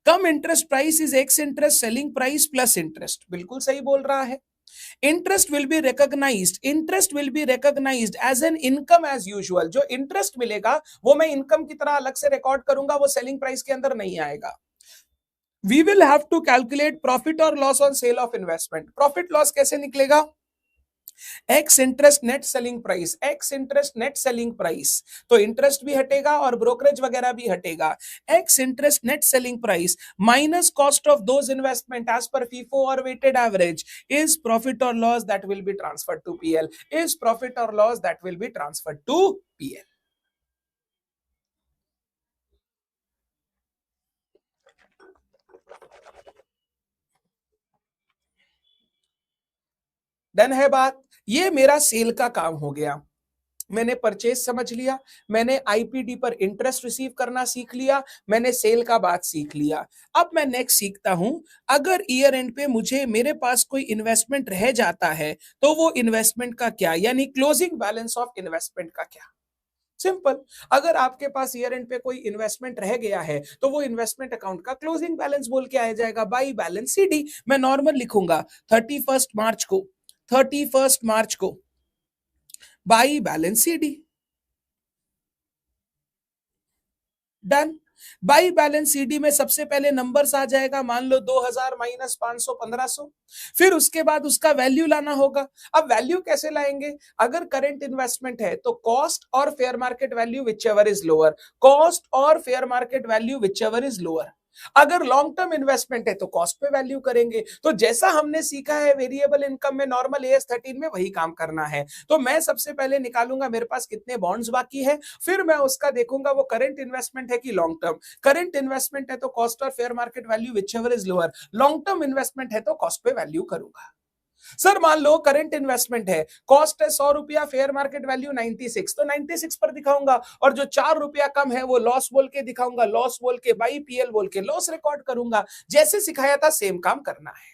Cum interest price is ex interest selling price plus interest. बिल्कुल सही बोल रहा है। Interest will be recognised as an income as usual. जो इंटरेस्ट मिलेगा वो मैं इनकम की तरह अलग से रिकॉर्ड करूंगा, वो सेलिंग प्राइस के अंदर नहीं आएगा। We will have to calculate profit और loss on sale of investment. Profit loss कैसे निकलेगा? Ex interest net selling price, ex interest net selling price, तो इंटरेस्ट भी हटेगा और ब्रोकरेज वगैरह भी हटेगा। Ex interest net selling price minus cost of those investment as per FIFO और वेटेड एवरेज इज प्रॉफिट और loss that will be transferred to PL, is profit और loss that will be transferred to PL. Done है बात। ये मेरा सेल का काम हो गया। मैंने परचेज समझ लिया, मैंने आईपीडी पर इंटरेस्ट रिसीव करना सीख लिया, मैंने सेल का बात सीख लिया। अब मैं नेक्स्ट सीखता हूं, अगर ईयर एंड पे मुझे मेरे पास कोई इन्वेस्टमेंट रह जाता है तो वो इन्वेस्टमेंट का क्या, यानी क्लोजिंग बैलेंस ऑफ इन्वेस्टमेंट का क्या। सिंपल, अगर आपके पास ईयर एंड पे कोई इन्वेस्टमेंट रह गया है तो वो इन्वेस्टमेंट अकाउंट का क्लोजिंग बैलेंस बोल के आ जाएगा, बाई बैलेंस सीडी। मैं नॉर्मल लिखूंगा 31 मार्च को, 31 मार्च को by balance CD. Done. By balance CD में सबसे पहले नंबर्स आ जाएगा, मान लो 2000 माइनस 500 1500। फिर उसके बाद उसका वैल्यू लाना होगा। अब वैल्यू कैसे लाएंगे? अगर करंट इन्वेस्टमेंट है तो कॉस्ट और fair market value whichever is lower, cost और fair market value whichever is lower. अगर लॉन्ग टर्म इन्वेस्टमेंट है तो कॉस्ट पे वैल्यू करेंगे। तो जैसा हमने सीखा है वेरिएबल इनकम में नॉर्मल एएस 13 में, वही काम करना है। तो मैं सबसे पहले निकालूंगा मेरे पास कितने बॉन्ड्स बाकी है, फिर मैं उसका देखूंगा वो करंट इन्वेस्टमेंट है कि लॉन्ग टर्म। करंट इन्वेस्टमेंट है तो कॉस्ट और fair market value whichever is lower, long term investment है तो कॉस्ट पे वैल्यू करूंगा। सर मान लो करंट इन्वेस्टमेंट है, कॉस्ट है 100 रुपया, फेयर मार्केट वैल्यू 96, तो 96 पर दिखाऊंगा, और जो 4 रुपया कम है वो लॉस बोल के दिखाऊंगा, लॉस बोल के बाई पीएल बोल के लॉस रिकॉर्ड करूंगा। जैसे सिखाया था सेम काम करना है।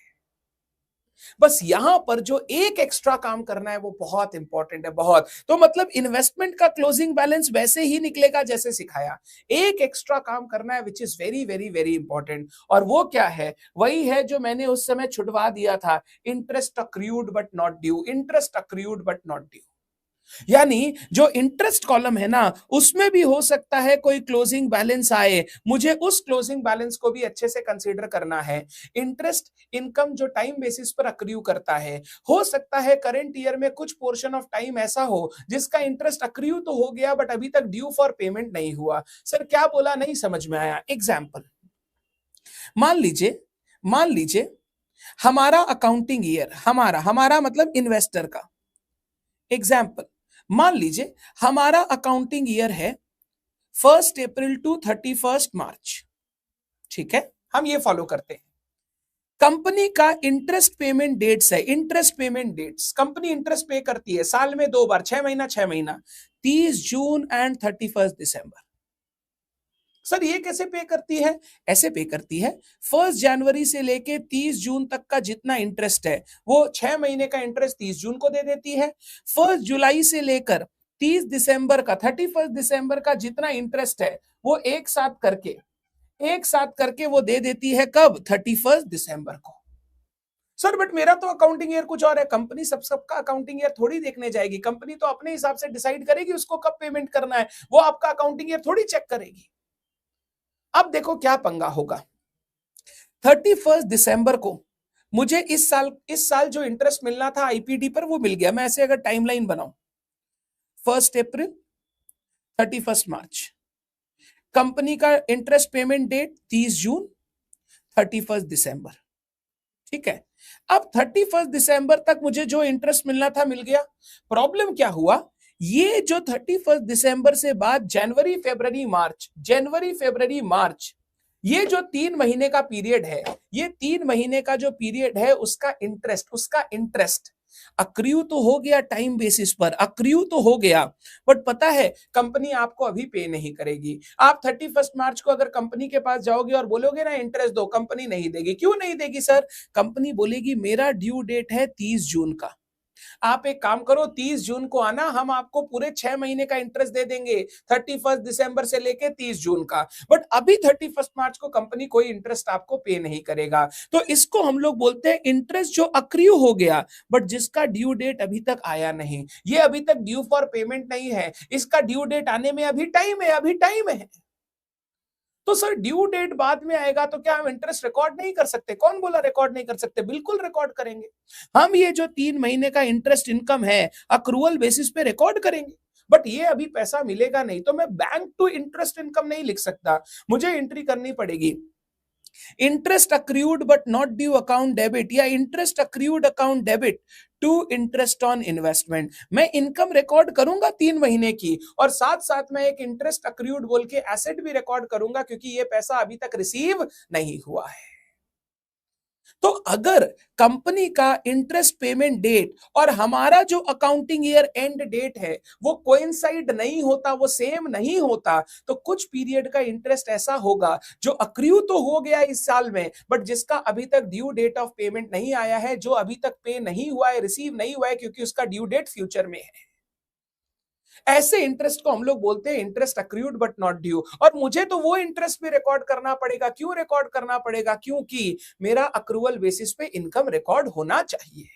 बस यहां पर जो एक एक्स्ट्रा काम करना है वो बहुत इंपॉर्टेंट है, बहुत। तो मतलब इन्वेस्टमेंट का क्लोजिंग बैलेंस वैसे ही निकलेगा जैसे सिखाया, एक एक्स्ट्रा काम करना है which is very very very important. और वो क्या है? वही है जो मैंने उस समय छुटवा दिया था, interest accrued but not due, interest accrued but not due. यानी जो इंटरेस्ट कॉलम है ना, उसमें भी हो सकता है कोई क्लोजिंग बैलेंस आए, मुझे उस क्लोजिंग बैलेंस को भी अच्छे से कंसीडर करना है। इंटरेस्ट इनकम जो टाइम बेसिस पर अक्रू करता है, हो सकता है करंट ईयर में कुछ पोर्शन ऑफ टाइम ऐसा हो जिसका इंटरेस्ट अक्रू तो हो गया बट अभी तक ड्यू फॉर पेमेंट नहीं हुआ। सर क्या बोला, नहीं समझ में आया? एग्जाम्पल, मान लीजिए हमारा अकाउंटिंग ईयर, हमारा हमारा मतलब इन्वेस्टर का, एग्जाम्पल मान लीजिए हमारा अकाउंटिंग ईयर है 1 अप्रैल टू 31 मार्च। ठीक है, हम ये फॉलो करते हैं। कंपनी का इंटरेस्ट पेमेंट डेट्स है, interest payment dates, company interest pay करती है साल में 2 बार, 6 महीना 6 महीना, 30 जून एंड 31 दिसंबर। सर ये कैसे पे करती है? ऐसे पे करती है, 1 जनवरी से लेके 30 जून तक का जितना इंटरेस्ट है वो 6 महीने का इंटरेस्ट 30 जून को दे देती है। 1 जुलाई से लेकर 30 दिसंबर का, 31 दिसंबर का जितना इंटरेस्ट है वो एक साथ करके वो दे देती है, कब? 31 दिसंबर को। सर बट मेरा तो अकाउंटिंग ईयर कुछ और है, कंपनी सबका अकाउंटिंग ईयर थोड़ी देखने जाएगी, कंपनी तो अपने हिसाब से डिसाइड करेगी उसको कब पेमेंट करना है, वो आपका अकाउंटिंग ईयर थोड़ी चेक करेगी। अब देखो क्या पंगा होगा। 31 दिसंबर को मुझे इस साल जो इंटरेस्ट मिलना था आईपीडी पर वो मिल गया। मैं ऐसे अगर टाइमलाइन बनाऊं, 1 अप्रैल, 31 मार्च, कंपनी का इंटरेस्ट पेमेंट डेट 30 जून, 31 दिसंबर। ठीक है, अब 31 दिसंबर तक मुझे जो इंटरेस्ट मिलना था मिल गया। प्रॉब्लम क्या हुआ, ये जो 31 दिसंबर से बाद जनवरी फरवरी मार्च, ये जो 3 महीने का पीरियड है, ये 3 महीने का जो पीरियड है उसका इंटरेस्ट अक्रियू तो हो गया, टाइम बेसिस पर अक्रियू तो हो गया, बट पता है कंपनी आपको अभी पे नहीं करेगी। आप 31 मार्च को अगर कंपनी के पास जाओगे और बोलोगे ना इंटरेस्ट दो, कंपनी नहीं देगी। क्यों नहीं देगी सर? कंपनी बोलेगी मेरा ड्यू डेट है 30 जून का, आप एक काम करो 30 जून को आना, हम आपको पूरे 6 महीने का इंटरेस्ट दे देंगे, 31 दिसंबर से लेके 30 जून का। बट अभी 31 मार्च को कंपनी कोई इंटरेस्ट आपको पे नहीं करेगा। तो इसको हम लोग बोलते हैं इंटरेस्ट जो अक्रियू हो गया बट जिसका ड्यू डेट अभी तक आया नहीं, ये अभी तक ड्यू फॉर पेमेंट नहीं है, इसका ड्यू डेट आने में अभी टाइम है। तो सर ड्यू डेट बाद में आएगा तो क्या हम इंटरेस्ट रिकॉर्ड नहीं कर सकते? कौन बोला रिकॉर्ड नहीं कर सकते? बिल्कुल रिकॉर्ड करेंगे। हम ये जो 3 महीने का इंटरेस्ट इनकम है अक्रूवल बेसिस पे रिकॉर्ड करेंगे, बट ये अभी पैसा मिलेगा नहीं, तो मैं बैंक टू इंटरेस्ट इनकम नहीं लिख सकता, मुझे एंट्री करनी पड़ेगी interest accrued but not due account debit, या interest accrued account debit to interest on investment. मैं इनकम रिकॉर्ड करूंगा 3 महीने की, और साथ साथ में एक इंटरेस्ट अक्रूड बोल के एसेट भी रिकॉर्ड करूंगा, क्योंकि ये पैसा अभी तक रिसीव नहीं हुआ है। तो अगर कंपनी का इंटरेस्ट पेमेंट डेट और हमारा जो अकाउंटिंग ईयर एंड डेट है वो कोइंसाइड नहीं होता, वो सेम नहीं होता, तो कुछ पीरियड का इंटरेस्ट ऐसा होगा जो अक्रियू तो हो गया इस साल में बट जिसका अभी तक ड्यू डेट ऑफ पेमेंट नहीं आया है, जो अभी तक पे नहीं हुआ है, रिसीव नहीं हुआ है, क्योंकि उसका ड्यू डेट फ्यूचर में है। ऐसे इंटरेस्ट को हम लोग बोलते हैं interest accrued but not due. और मुझे तो वो इंटरेस्ट भी रिकॉर्ड करना पड़ेगा। क्यों रिकॉर्ड करना पड़ेगा? क्योंकि मेरा अक्रूवल बेसिस पे इनकम रिकॉर्ड होना चाहिए।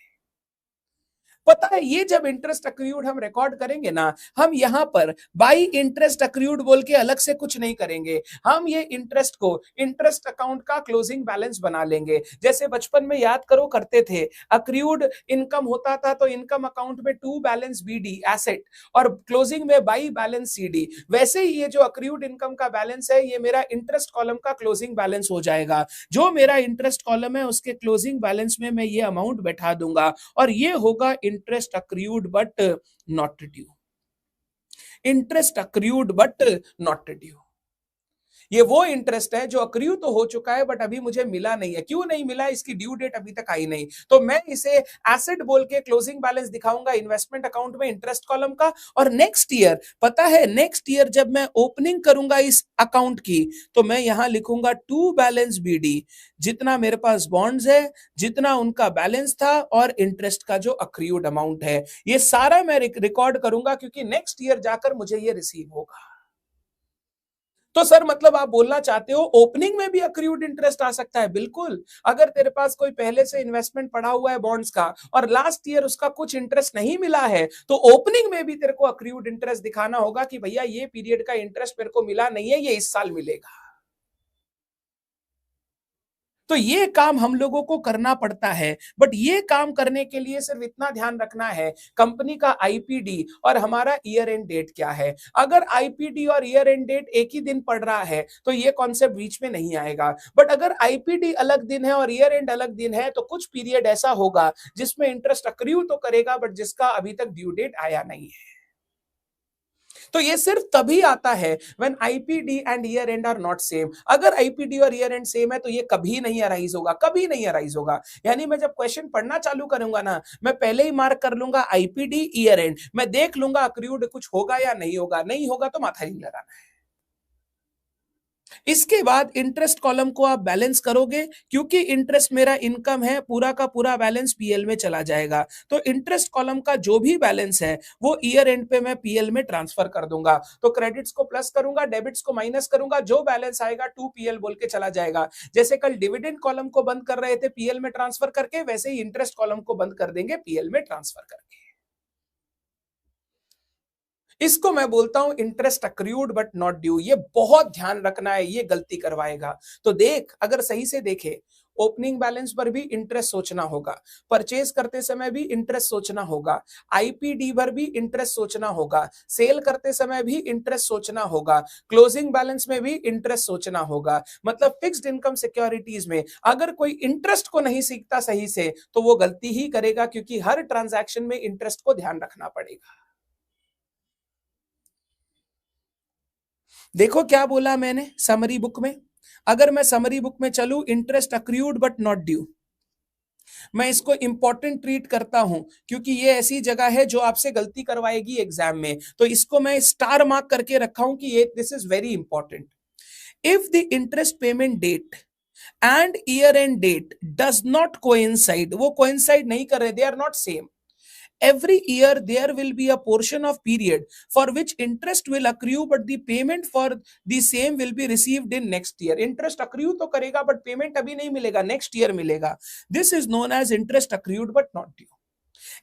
पता है ये जब इंटरेस्ट अक्रूड हम रिकॉर्ड करेंगे ना, हम यहां पर बाई इंटरेस्ट अक्रूड बोल के अलग से कुछ नहीं करेंगे, हम ये इंटरेस्ट को इंटरेस्ट अकाउंट का क्लोजिंग बैलेंस बना लेंगे। जैसे बचपन में याद करो करते थे, अक्रूड इनकम होता था तो इनकम अकाउंट में टू बैलेंस बीडी एसेट और क्लोजिंग में बाई बैलेंस सीडी, वैसे ही ये जो अक्रूड इनकम का बैलेंस है ये मेरा इंटरेस्ट कॉलम का क्लोजिंग बैलेंस हो जाएगा। जो मेरा इंटरेस्ट कॉलम है उसके क्लोजिंग बैलेंस में मैं ये अमाउंट बैठा दूंगा और ये होगा interest accrued but not due. Interest accrued but not due, ये वो इंटरेस्ट है जो अक्रू तो हो चुका है बट अभी मुझे मिला नहीं है। क्यों नहीं मिला? इसकी ड्यू डेट अभी तक आई नहीं, तो मैं इसे एसेट बोल के क्लोजिंग बैलेंस दिखाऊंगा इन्वेस्टमेंट अकाउंट में इंटरेस्ट कॉलम का। और नेक्स्ट ईयर, पता है नेक्स्ट ईयर जब मैं ओपनिंग करूंगा इस अकाउंट की तो मैं यहां लिखूंगा टू बैलेंस बीडी, जितना मेरे पास बॉन्ड्स है, जितना उनका बैलेंस था और इंटरेस्ट का जो अक्रूड अमाउंट है, ये सारा मैं रिकॉर्ड करूंगा क्योंकि नेक्स्ट ईयर जाकर मुझे ये रिसीव होगा। तो सर मतलब आप बोलना चाहते हो ओपनिंग में भी अक्रूड इंटरेस्ट आ सकता है? बिल्कुल। अगर तेरे पास कोई पहले से इन्वेस्टमेंट पड़ा हुआ है बॉन्ड्स का और लास्ट ईयर उसका कुछ इंटरेस्ट नहीं मिला है तो ओपनिंग में भी तेरे को अक्रूड इंटरेस्ट दिखाना होगा कि भैया ये पीरियड का इंटरेस्ट मेरे को मिला नहीं है, ये इस साल मिलेगा। तो ये काम हम लोगों को करना पड़ता है, बट ये काम करने के लिए सिर्फ इतना ध्यान रखना है कंपनी का आईपीडी और हमारा ईयर एंड डेट क्या है। अगर आईपीडी और ईयर एंड डेट एक ही दिन पड़ रहा है तो ये कॉन्सेप्ट बीच में नहीं आएगा, बट अगर आईपीडी अलग दिन है और ईयर एंड अलग दिन है तो कुछ पीरियड ऐसा होगा जिसमें इंटरेस्ट अक्रू तो करेगा बट जिसका अभी तक ड्यू डेट आया नहीं है। तो ये सिर्फ तभी आता है when IPD and year end are not same. अगर आईपीडी और ईयर एंड सेम है तो ये कभी नहीं अराइज होगा, कभी नहीं अराइज होगा। यानी मैं जब क्वेश्चन पढ़ना चालू करूंगा ना, मैं पहले ही मार्क कर लूंगा आईपीडी ईयर एंड, मैं देख लूंगा अक्रूड कुछ होगा या नहीं होगा, नहीं होगा तो माथा नहीं लगाना है। इसके बाद इंटरेस्ट कॉलम को आप बैलेंस करोगे, क्योंकि इंटरेस्ट मेरा इनकम है, पूरा का पूरा बैलेंस पीएल में चला जाएगा। तो इंटरेस्ट कॉलम का जो भी बैलेंस है वो ईयर एंड पे मैं पीएल में ट्रांसफर कर दूंगा। तो क्रेडिट्स को प्लस करूंगा, डेबिट्स को माइनस करूंगा, जो बैलेंस आएगा टू पीएल बोल के चला जाएगा। जैसे कल डिविडेंड कॉलम को बंद कर रहे थे पीएल में ट्रांसफर करके, वैसे ही इंटरेस्ट कॉलम को बंद कर देंगे पीएल में ट्रांसफर करके। इसको मैं बोलता हूं interest accrued but not due. ये बहुत ध्यान रखना है, ये गलती करवाएगा। तो देख, अगर सही से देखे, ओपनिंग बैलेंस पर भी इंटरेस्ट सोचना होगा, परचेज करते समय भी इंटरेस्ट सोचना होगा, आईपीडी पर भी इंटरेस्ट सोचना होगा, सेल करते समय भी इंटरेस्ट सोचना होगा, क्लोजिंग बैलेंस में भी इंटरेस्ट सोचना होगा। मतलब फिक्स्ड इनकम सिक्योरिटीज में अगर कोई इंटरेस्ट को नहीं सीखता सही से तो वो गलती ही करेगा, क्योंकि हर ट्रांजैक्शन में इंटरेस्ट को ध्यान रखना पड़ेगा। देखो क्या बोला मैंने समरी बुक में। अगर मैं समरी बुक में चलूं, interest accrued but not due, मैं इसको इंपॉर्टेंट ट्रीट करता हूं, क्योंकि ये ऐसी जगह है जो आपसे गलती करवाएगी एग्जाम में। तो इसको मैं स्टार मार्क करके रखा हूं कि ये this is very important. If the interest payment date and year end date does not coincide, वो कोइंसाइड नहीं कर रहे, they are not same, every year there will be a portion of period for which interest will accrue but the payment for the same will be received in next year। interest accrue तो करेगा but payment अभी नहीं मिलेगा, next year मिलेगा। this is known as interest accrued but not due।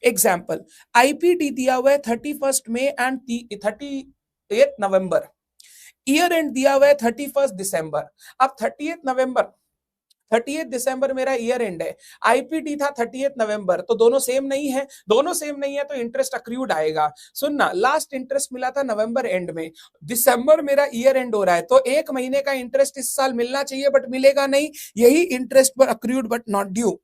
Example, IPD दिया हुआ है 31 मई एंड 38 नवंबर, ईयर एंड दिया हुआ है 31 दिसंबर। अब 30 नवंबर, 30 दिसंबर मेरा ईयर एंड है, आईपीटी था 30 नवंबर, तो दोनों सेम नहीं है, दोनों सेम नहीं है तो इंटरेस्ट अक्रूड आएगा। सुनना, लास्ट इंटरेस्ट मिला था नवंबर एंड में, दिसंबर मेरा ईयर एंड हो रहा है, तो एक महीने का इंटरेस्ट इस साल मिलना चाहिए बट मिलेगा नहीं, यही इंटरेस्ट पर अक्रूड बट नॉट ड्यू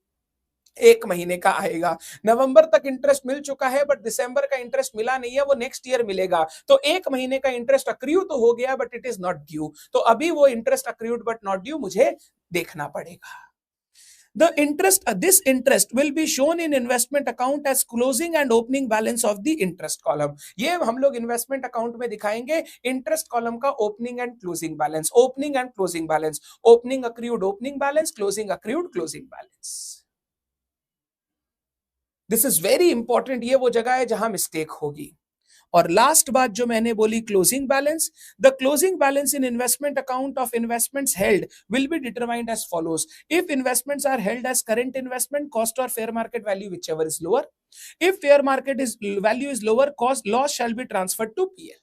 एक महीने का आएगा। नवंबर तक इंटरेस्ट मिल चुका है बट दिसंबर का इंटरेस्ट मिला नहीं है, वो नेक्स्ट ईयर मिलेगा। तो एक महीने का इंटरेस्ट अक्रू तो हो गया but it is not due, तो अभी वो interest accrued but not due मुझे देखना पड़ेगा। This interest will be shown in investment account as closing and opening balance of the interest column। ये हम लोग इन्वेस्टमेंट अकाउंट में दिखाएंगे इंटरेस्ट कॉलम का opening and closing balance, opening and closing balance, opening accrued opening balance, closing accrued closing balance. This is very important, ये वो जगह है जहां मिस्टेक होगी। और लास्ट बात जो मैंने बोली, closing balance, the closing balance in investment account of investments held will be determined as follows. If investments are held as current investment, cost और fair market value whichever is lower, if fair market is value is lower, cost loss shall be transferred to pl।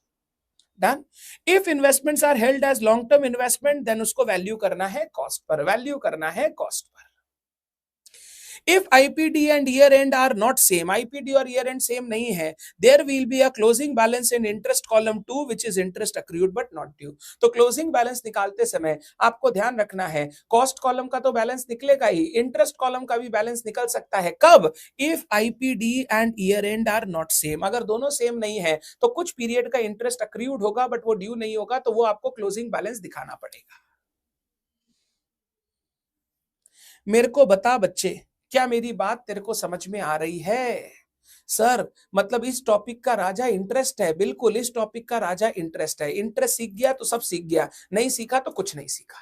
Done. If investments are held as long term investment, then उसको वैल्यू करना है कॉस्ट पर, वैल्यू करना है cost per. If IPD and year end are not same, IPD और year end same नहीं है, there will be a closing balance in interest column 2 which is interest accrued but not due। तो closing balance निकालते समय आपको ध्यान रखना है, cost column का तो बैलेंस निकलेगा ही, interest column का भी बैलेंस निकल सकता है। कब? If IPD and year end are not same, अगर दोनों सेम नहीं है तो कुछ पीरियड का इंटरेस्ट accrued होगा बट वो ड्यू नहीं होगा, तो वो आपको क्लोजिंग बैलेंस दिखाना पड़ेगा। मेरे को बता बच्चे, क्या मेरी बात तेरे को समझ में आ रही है? सर, मतलब इस टॉपिक का राजा इंटरेस्ट है। बिल्कुल, इस टॉपिक का राजा इंटरेस्ट है। इंटरेस्ट सीख गया तो सब सीख गया, नहीं सीखा तो कुछ नहीं सीखा।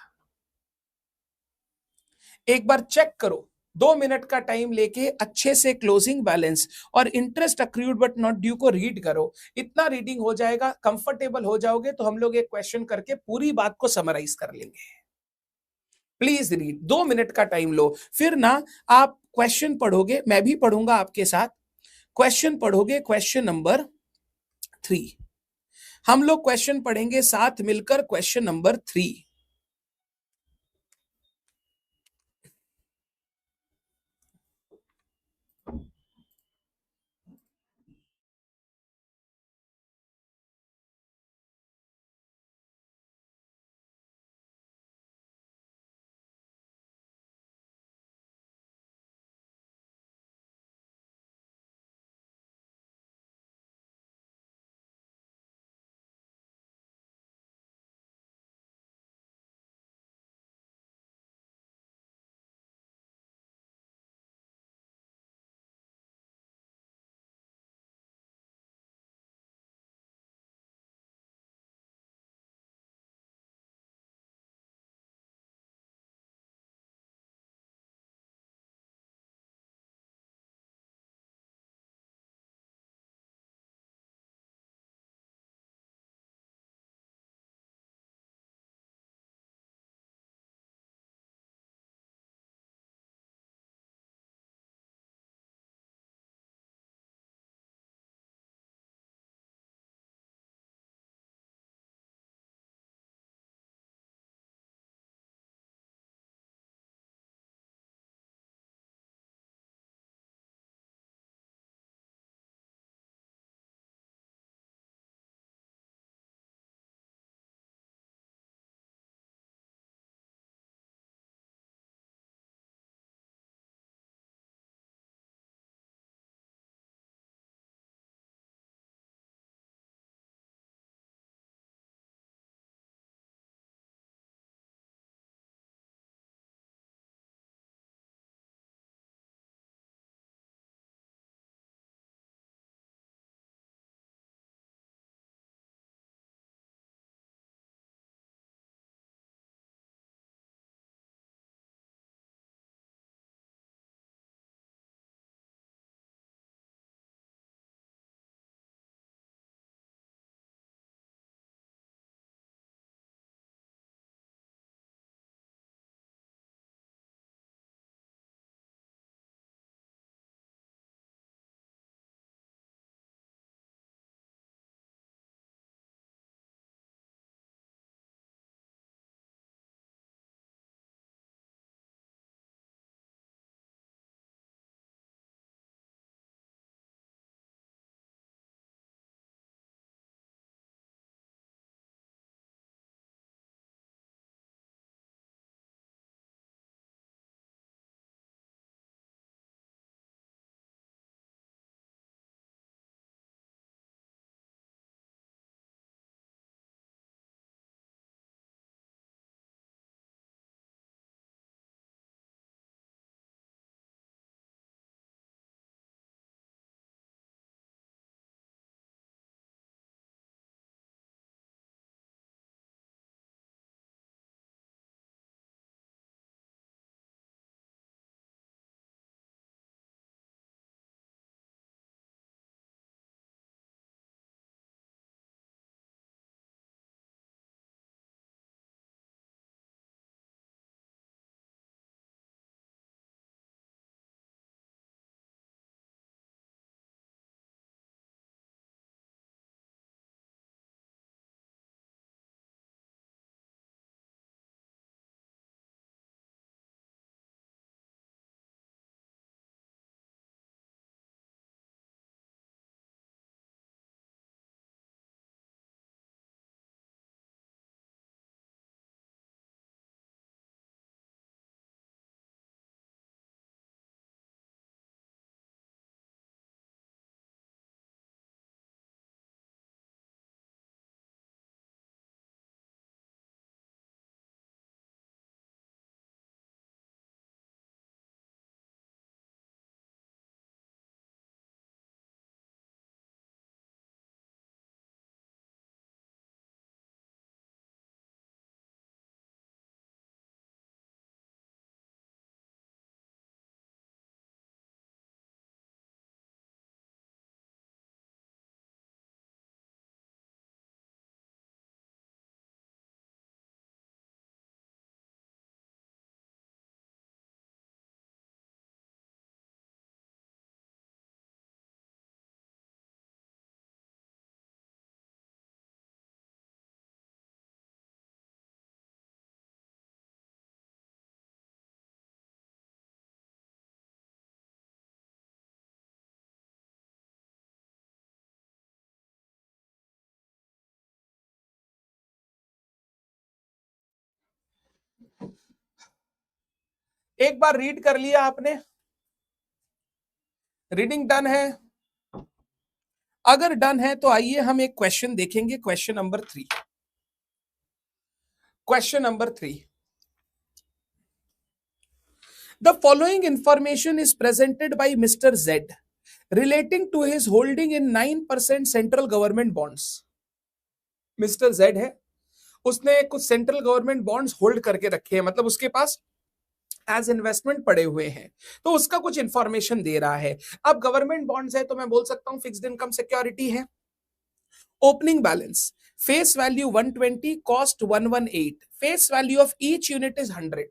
एक बार चेक करो, 2 मिनट का टाइम लेके अच्छे से क्लोजिंग बैलेंस और interest accrued but not due को रीड करो। इतना रीडिंग हो जाएगा, कंफर्टेबल हो जाओगे तो हम लोग एक क्वेश्चन करके पूरी बात को समराइज कर लेंगे। प्लीज रीड, 2 मिनट का टाइम लो, फिर ना आप क्वेश्चन पढ़ोगे, मैं भी पढ़ूंगा आपके साथ। क्वेश्चन पढ़ोगे, क्वेश्चन नंबर 3, हम लोग क्वेश्चन पढ़ेंगे साथ मिलकर, क्वेश्चन नंबर 3। एक बार रीड कर लिया आपने? रीडिंग डन है? अगर डन है तो आइए हम एक क्वेश्चन देखेंगे, question number 3। Question number 3, the following information is presented by mister Z relating to his holding in 9% central government bonds. Mister Z है, उसने कुछ सेंट्रल गवर्नमेंट बॉन्ड्स होल्ड करके रखे हैं, मतलब उसके पास एज इन्वेस्टमेंट पड़े हुए हैं, तो उसका कुछ इंफॉर्मेशन दे रहा है। अब गवर्नमेंट बॉन्ड्स है तो मैं बोल सकता हूं फिक्स्ड इनकम सिक्योरिटी है। Opening balance, face value 120, cost 118, face value of each unit is 100।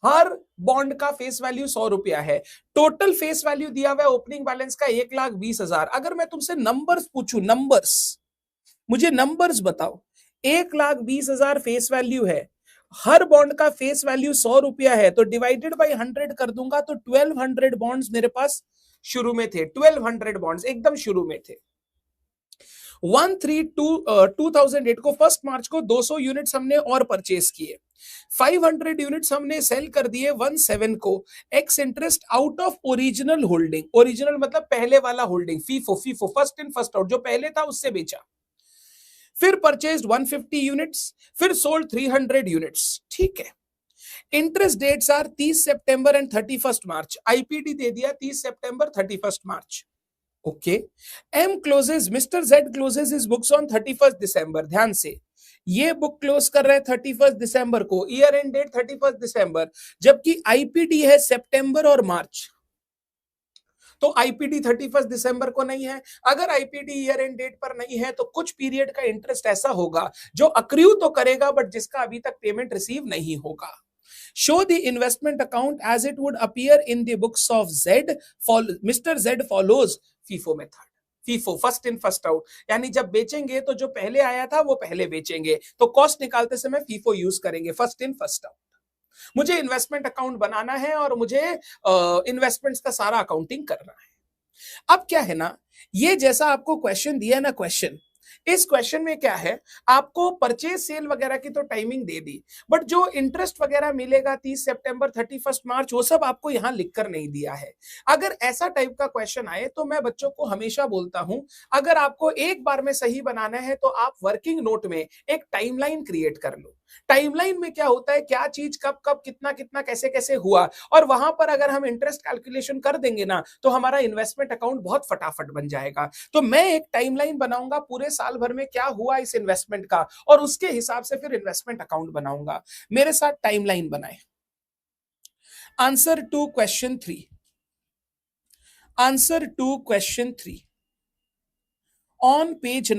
Her bond का फेस वैल्यू 100 रुपया है। टोटल फेस वैल्यू दिया हुआ है ओपनिंग बैलेंस का 1,20,000। अगर मैं तुमसे नंबर्स पूछूं, नंबर्स, मुझे नंबर्स बताओ। 1,20,000 फेस वैल्यू है, हर बॉन्ड का फेस वैल्यू 100 रुपया है, तो डिवाइडेड बाय 100 कर दूंगा तो 1200 बॉन्ड्स मेरे पास शुरू में थे। 1200 बॉन्ड्स एकदम शुरू में थे। 2008 को, 1 मार्च को 200 यूनिट्स हमने और परचेस किए। 500 यूनिट्स हमने सेल कर दिए 17 को, ex interest out of original holding. Original मतलब पहले वाला holding, FIFO, FIFO first in first out, जो पहले था उससे बेचा। फिर परचेज्ड 150 यूनिट्स, फिर सोल्ड 300 यूनिट्स। ठीक है। Interest dates are 30 September and 31 March. IPD दे दिया 30 सितंबर 31 मार्च। Okay. M closes, Mister Z closes his books on 31 December. ध्यान से, ये बुक क्लोज कर रहे हैं 31 दिसंबर को, ईयर एंड डेट 31 दिसंबर, जबकि आईपीडी है सितंबर और मार्च, तो आईपीडी 31 दिसंबर को नहीं है। अगर आईपीडी ईयर एंड डेट पर नहीं है तो कुछ पीरियड का इंटरेस्ट ऐसा होगा जो अक्रू तो करेगा बट जिसका अभी तक पेमेंट रिसीव नहीं होगा। Show the investment account as it would appear in the books of Z. Mister Z follows FIFO method. FIFO, first in first out, यानी जब बेचेंगे तो जो पहले आया था वो पहले बेचेंगे, तो कॉस्ट निकालते समय फीफो यूज करेंगे, फर्स्ट इन फर्स्ट आउट। मुझे इन्वेस्टमेंट अकाउंट बनाना है और मुझे इन्वेस्टमेंट्स का सारा अकाउंटिंग करना है। अब क्या है ना, ये जैसा आपको क्वेश्चन दिया ना, क्वेश्चन, इस क्वेश्चन में क्या है, आपको परचेज सेल वगैरह की तो टाइमिंग दे दी, बट जो इंटरेस्ट वगैरह मिलेगा 30 सितंबर 31 मार्च, वो सब आपको यहां लिखकर नहीं दिया है। अगर ऐसा टाइप का क्वेश्चन आए तो मैं बच्चों को हमेशा बोलता हूं, अगर आपको एक बार में सही बनाना है तो आप वर्किंग नोट में एक टाइमलाइन क्रिएट कर लो। टाइमलाइन में क्या होता है, क्या चीज कब कब कितना कितना कैसे कैसे हुआ, और वहां पर अगर हम इंटरेस्ट कैलकुलेशन कर देंगे ना तो हमारा इन्वेस्टमेंट अकाउंट बहुत फटाफट बन जाएगा। तो मैं एक टाइमलाइन बनाऊंगा पूरे साल भर में क्या हुआ इस इन्वेस्टमेंट का, और उसके हिसाब से फिर इन्वेस्टमेंट अकाउंट बनाऊंगा। मेरे साथ टाइमलाइन बनाए। Answer to question 3, answer to question 3 on page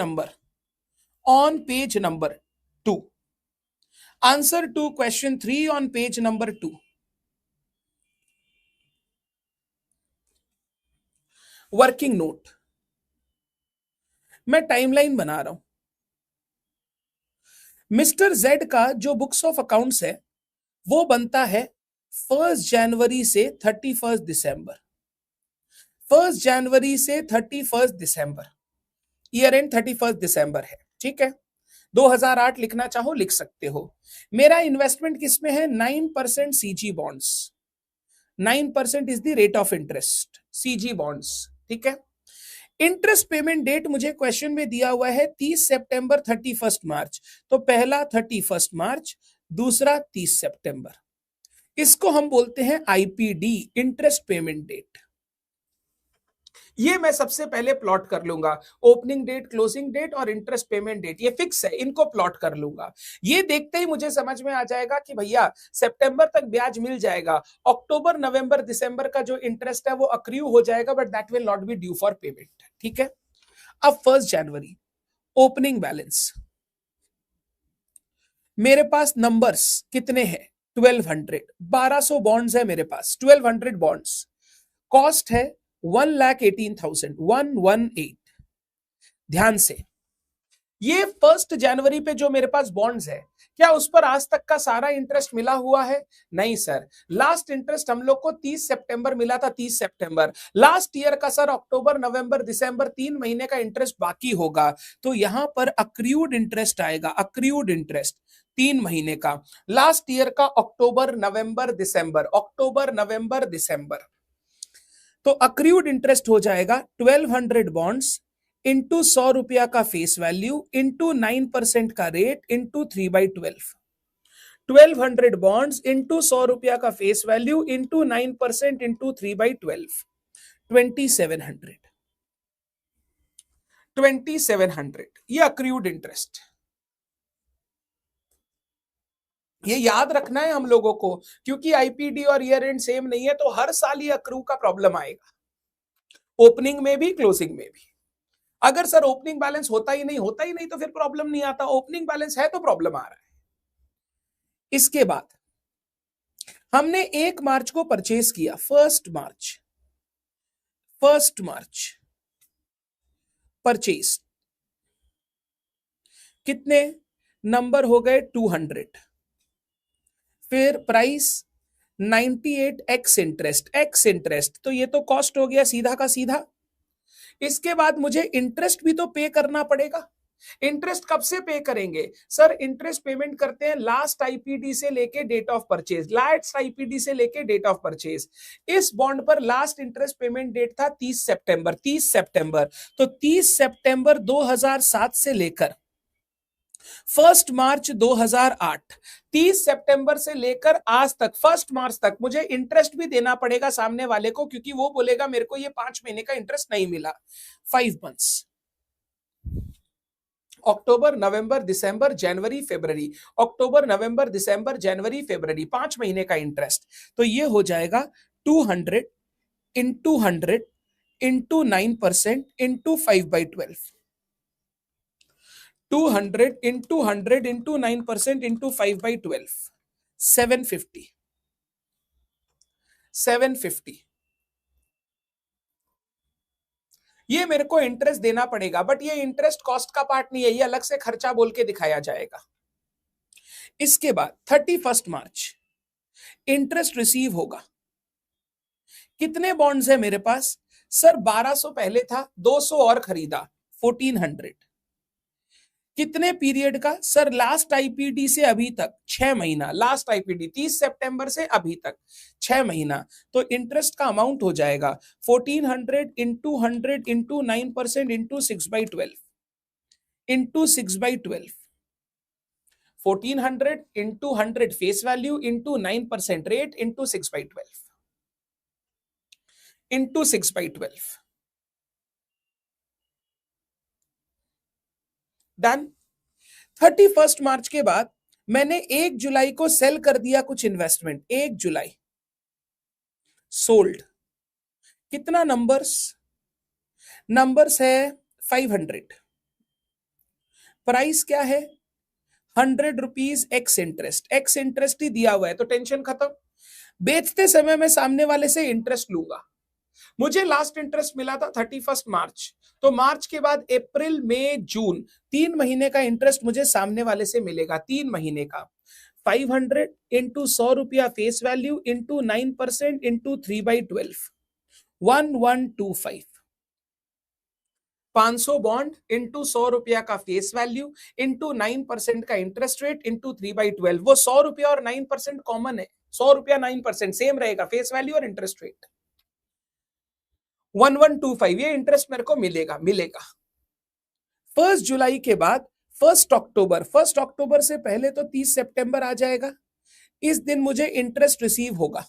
number 2। Answer to question 3 on page number 2. Working note, मैं टाइमलाइन बना रहा हूं। मिस्टर जेड का जो बुक्स ऑफ अकाउंट्स है वो बनता है 1 जनवरी से 31 दिसंबर। 1 जनवरी से 31 दिसंबर, ईयर एंड 31 दिसंबर है। ठीक है, 2008 लिखना चाहो लिख सकते हो। मेरा इन्वेस्टमेंट किसमें है, 9% CG bonds. 9% is the rate of interest, CG bonds. ठीक है। इंटरेस्ट पेमेंट डेट मुझे क्वेश्चन में दिया हुआ है 30 सितंबर 31 मार्च, तो पहला 31 मार्च, दूसरा 30 सितंबर। इसको हम बोलते हैं आईपीडी, इंटरेस्ट पेमेंट डेट। ये मैं सबसे पहले प्लॉट कर लूंगा, ओपनिंग डेट, क्लोजिंग डेट और इंटरेस्ट पेमेंट डेट, ये फिक्स है, इनको प्लॉट कर लूंगा। ये देखते ही मुझे समझ में आ जाएगा कि भैया सितंबर तक ब्याज मिल जाएगा, अक्टूबर नवंबर दिसंबर का जो इंटरेस्ट है वो अक्रू हो जाएगा, but that will not be due for payment. ठीक है। अब 1 जनवरी, ओपनिंग बैलेंस, मेरे पास नंबर्स कितने हैं, 1200, 1200 बॉन्ड्स है मेरे पास, 1200 बॉन्ड्स। कॉस्ट है 1,18,000, 118। ध्यान से, ये 1 जनवरी पे जो मेरे पास बॉन्ड्स है, क्या उस पर आज तक का सारा इंटरेस्ट मिला हुआ है? नहीं सर, लास्ट इंटरेस्ट हम लोग को 30 सितंबर मिला था, 30 सितंबर। लास्ट ईयर का सर अक्टूबर नवंबर दिसंबर 3 महीने का इंटरेस्ट बाकी होगा, तो यहां पर अक्रूड इंटरेस्ट आएगा, अक्रूड इंटरेस्ट 3 महीने का, लास्ट ईयर का अक्टूबर नवंबर दिसंबर, अक्टूबर नवंबर दिसंबर। तो अक्रूड इंटरेस्ट हो जाएगा 1200 बॉन्ड्स इंटू 100 रुपया का फेस वैल्यू इंटू 9% का रेट इंटू 3/12। 1200 बॉन्ड्स इंटू 100 रुपया का फेस वैल्यू इंटू 9% इंटू 3/12, 2700, 2700 ये अक्रूड इंटरेस्ट। ये याद रखना है हम लोगों को, क्योंकि आईपीडी और ईयर एंड सेम नहीं है, तो हर साल ये अक्रू का प्रॉब्लम आएगा, ओपनिंग में भी क्लोजिंग में भी। अगर सर ओपनिंग बैलेंस होता ही नहीं तो फिर प्रॉब्लम नहीं आता, ओपनिंग बैलेंस है तो प्रॉब्लम आ रहा है। इसके बाद हमने 1 मार्च को परचेज किया, 1 मार्च परचेज, कितने नंबर हो गए 200, फिर प्राइस 98 एक्स इंटरेस्ट, तो ये तो कॉस्ट हो गया सीधा का सीधा। इसके बाद मुझे इंटरेस्ट भी तो पे करना पड़ेगा। इंटरेस्ट कब से पे करेंगे सर? इंटरेस्ट पेमेंट करते हैं लास्ट आईपीडी से लेके date of purchase, last IPD से लेके डेट ऑफ परचेज। इस बॉन्ड पर लास्ट इंटरेस्ट पेमेंट डेट था 30 सितंबर, 30 सितंबर, तो 30 सितंबर 2007 से लेकर 1 मार्च 2008, 30 सितंबर से लेकर आज तक 1 मार्च तक मुझे इंटरेस्ट भी देना पड़ेगा सामने वाले को, क्योंकि वो बोलेगा मेरे को ये 5 महीने का इंटरेस्ट नहीं मिला। 5 मंथ्स, अक्टूबर नवंबर दिसंबर जनवरी फरवरी, अक्टूबर नवंबर दिसंबर जनवरी फरवरी, 5 महीने का इंटरेस्ट। तो ये हो जाएगा 200 into 100 into 9% into 5/12, 200 into 100 into 9% into 5/12, 750, 750। ये मेरे को इंटरेस्ट देना पड़ेगा, बट ये इंटरेस्ट कॉस्ट का पार्ट नहीं है, ये अलग से खर्चा बोल के दिखाया जाएगा। इसके बाद 31 मार्च इंटरेस्ट रिसीव होगा। कितने बॉन्ड्स है मेरे पास सर? 1200 पहले था, 200 और खरीदा, 1400। कितने पीरियड का सर? लास्ट आईपीडी से अभी तक 6 महीना, लास्ट आईपीडी 30 सितंबर से अभी तक 6 महीना, तो इंटरेस्ट का अमाउंट हो जाएगा 1400 into 100 into 9% into 6/12 into 6/12, 1400 into 100 face value into 9% rate into 6/12 into 6/12। Done. 31 मार्च के बाद मैंने 1 जुलाई को सेल कर दिया कुछ इन्वेस्टमेंट, 1 जुलाई सोल्ड। कितना नंबर्स है 500, प्राइस क्या है 100 रुपीज एक्स इंटरेस्ट ही दिया हुआ है, तो टेंशन खत्म। बेचते समय मैं सामने वाले से इंटरेस्ट लूंगा। मुझे लास्ट इंटरेस्ट मिला था 31 मार्च, तो मार्च के बाद अप्रैल मई जून 3 महीने का इंटरेस्ट मुझे सामने वाले से मिलेगा, 3 महीने का। 500 इंटू 100 रुपया face value into 9% into 3/12, 1125। 500 bond into 100 रुपया का फेस वैल्यू इंटू 9% का इंटरेस्ट रेट इंटू 3/12। वो 100 रुपया और 9% कॉमन है, 100 रुपया 9% सेम रहेगा, फेस वैल्यू और इंटरेस्ट रेट 1125। ये इंटरेस्ट मेरे को मिलेगा। 1 जुलाई के बाद 1 अक्टूबर से पहले तो 30 सितंबर आ जाएगा। इस दिन मुझे इंटरेस्ट रिसीव होगा,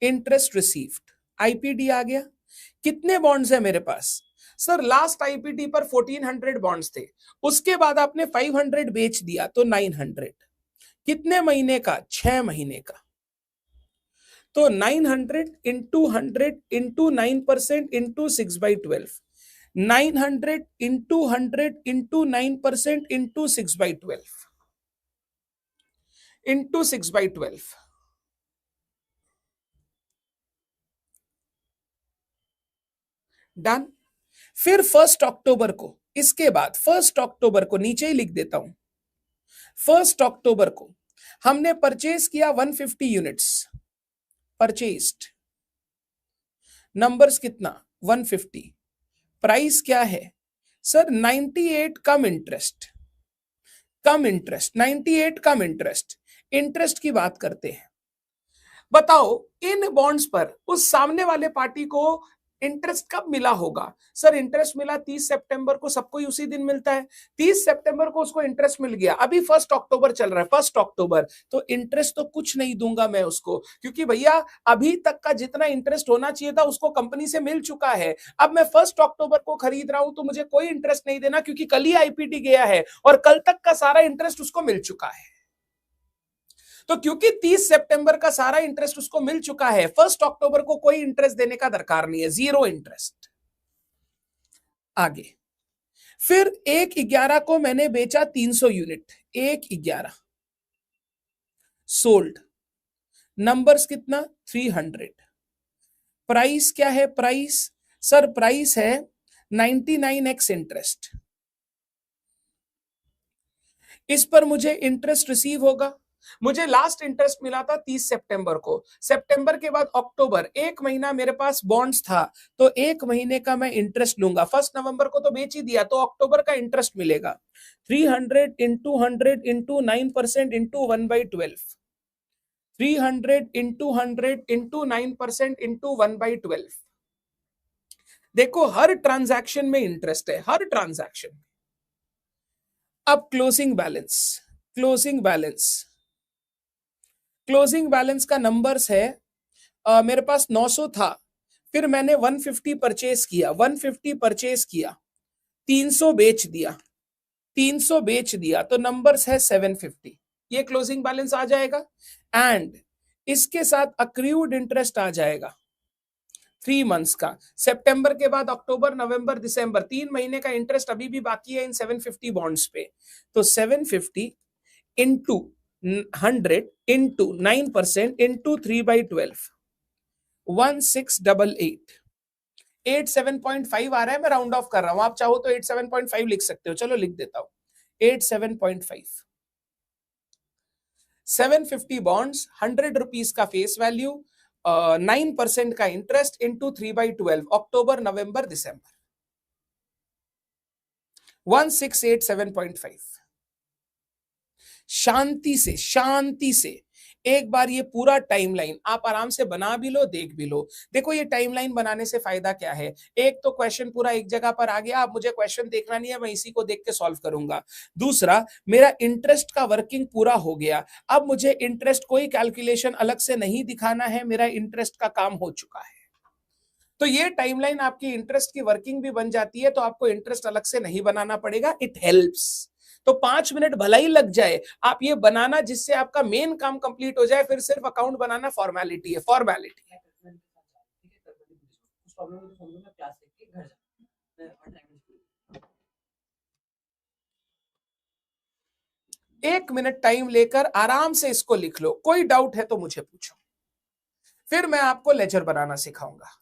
इंटरेस्ट रिसीव्ड, आईपीडी आ गया। कितने बॉन्ड्स है मेरे पास सर? लास्ट आईपीडी पर 1400 बॉन्ड्स थे, उसके बाद आपने 500 बेच दिया तो 900। कितने महीने का? 6 महीने का। तो 900 into 100 into 9% into 6/12, 900 into 100 into 9% into 6/12, into 6/12। Done. फिर 1 अक्टूबर को, इसके बाद 1 अक्टूबर को नीचे ही लिख देता हूं, 1 अक्टूबर को हमने परचेज किया 150 यूनिट्स, परचेस्ड, नंबर्स कितना 150, प्राइस क्या है sir 98 cum interest, cum interest 98 cum interest, interest की बात करते हैं। बताओ इन बॉन्ड्स पर उस सामने वाले पार्टी को इंटरेस्ट कब मिला होगा सर? इंटरेस्ट मिला 30 सितंबर को, सबको ही उसी दिन मिलता है, 30 सितंबर को उसको इंटरेस्ट मिल गया, अभी 1 अक्टूबर चल रहा है, 1 अक्टूबर, तो इंटरेस्ट तो कुछ नहीं दूंगा मैं उसको, क्योंकि भैया अभी तक का जितना इंटरेस्ट होना चाहिए था उसको कंपनी से मिल चुका है। अब मैं 1 अक्टूबर को खरीद रहा हूं तो मुझे कोई इंटरेस्ट नहीं देना, क्योंकि कल ही आईपीटी गया है और कल तक का सारा इंटरेस्ट उसको मिल चुका है। तो क्योंकि 30 सितंबर का सारा इंटरेस्ट उसको मिल चुका है, 1 अक्टूबर को कोई इंटरेस्ट देने का दरकार नहीं है, 0 इंटरेस्ट। आगे फिर 1/11 को मैंने बेचा 300 यूनिट, 1/11 सोल्ड, नंबर्स कितना 300, प्राइस क्या है? प्राइस सर प्राइस है 99x इंटरेस्ट, इस पर मुझे इंटरेस्ट रिसीव होगा। मुझे लास्ट इंटरेस्ट मिला था 30 सितंबर को, सितंबर के बाद अक्टूबर, 1 महीना मेरे पास बॉन्ड्स था, तो 1 महीने का मैं इंटरेस्ट लूंगा। 1 नवंबर को तो बेच ही दिया, तो अक्टूबर का इंटरेस्ट मिलेगा 300 into 100 into 9% into 1/12, 300 into 100 into 9% into 1/12। देखो हर ट्रांजैक्शन में इंटरेस्ट है, हर ट्रांजैक्शन। अब closing balance, closing balance, closing balance का नंबर्स है मेरे पास 900 था, फिर मैंने 150 परचेस किया, 150 परचेस किया, 300 बेच दिया, 300 बेच दिया, तो नंबर्स है 750, ये क्लोजिंग बैलेंस आ जाएगा। एंड इसके साथ अक्रूड इंटरेस्ट आ जाएगा 3 मंथ्स का, सितंबर के बाद अक्टूबर नवंबर दिसंबर, 3 महीने का इंटरेस्ट अभी भी बाकी है इन 750 बॉन्ड्स पे। तो 750 इंटू 100 इंटू 9% इंटू 3/12, 1688, 87.5 आ रहा है, मैं राउंड ऑफ कर रहा हूं, आप चाहो तो 87.5 लिख सकते हो, चलो लिख देता हूं 87.5, 750 बॉन्ड्स, 100 रुपीज का फेस वैल्यू, 9% का इंटरेस्ट इंटू 3/12, अक्टूबर नवंबर दिसंबर, 1687.5। शांति से, शांति से एक बार ये पूरा टाइमलाइन आप आराम से बना भी लो, देख भी लो। देखो ये टाइमलाइन बनाने से फायदा क्या है, एक तो क्वेश्चन पूरा एक जगह पर आ गया, अब मुझे क्वेश्चन देखना नहीं है, मैं इसी को देख के सॉल्व करूंगा। दूसरा, मेरा इंटरेस्ट का वर्किंग पूरा हो गया, अब मुझे इंटरेस्ट कोई कैलकुलेशन अलग से नहीं दिखाना है, मेरा इंटरेस्ट का काम हो चुका है। तो ये टाइमलाइन आपकी इंटरेस्ट की वर्किंग भी बन जाती है, तो आपको इंटरेस्ट अलग से नहीं बनाना पड़ेगा, इट हेल्प्स। तो 5 मिनट भला ही लग जाए, आप ये बनाना जिससे आपका मेन काम कंप्लीट हो जाए, फिर सिर्फ अकाउंट बनाना फॉर्मेलिटी है, फॉर्मेलिटी। 1 मिनट टाइम लेकर आराम से इसको लिख लो, कोई डाउट है तो मुझे पूछो, फिर मैं आपको लेजर बनाना सिखाऊंगा।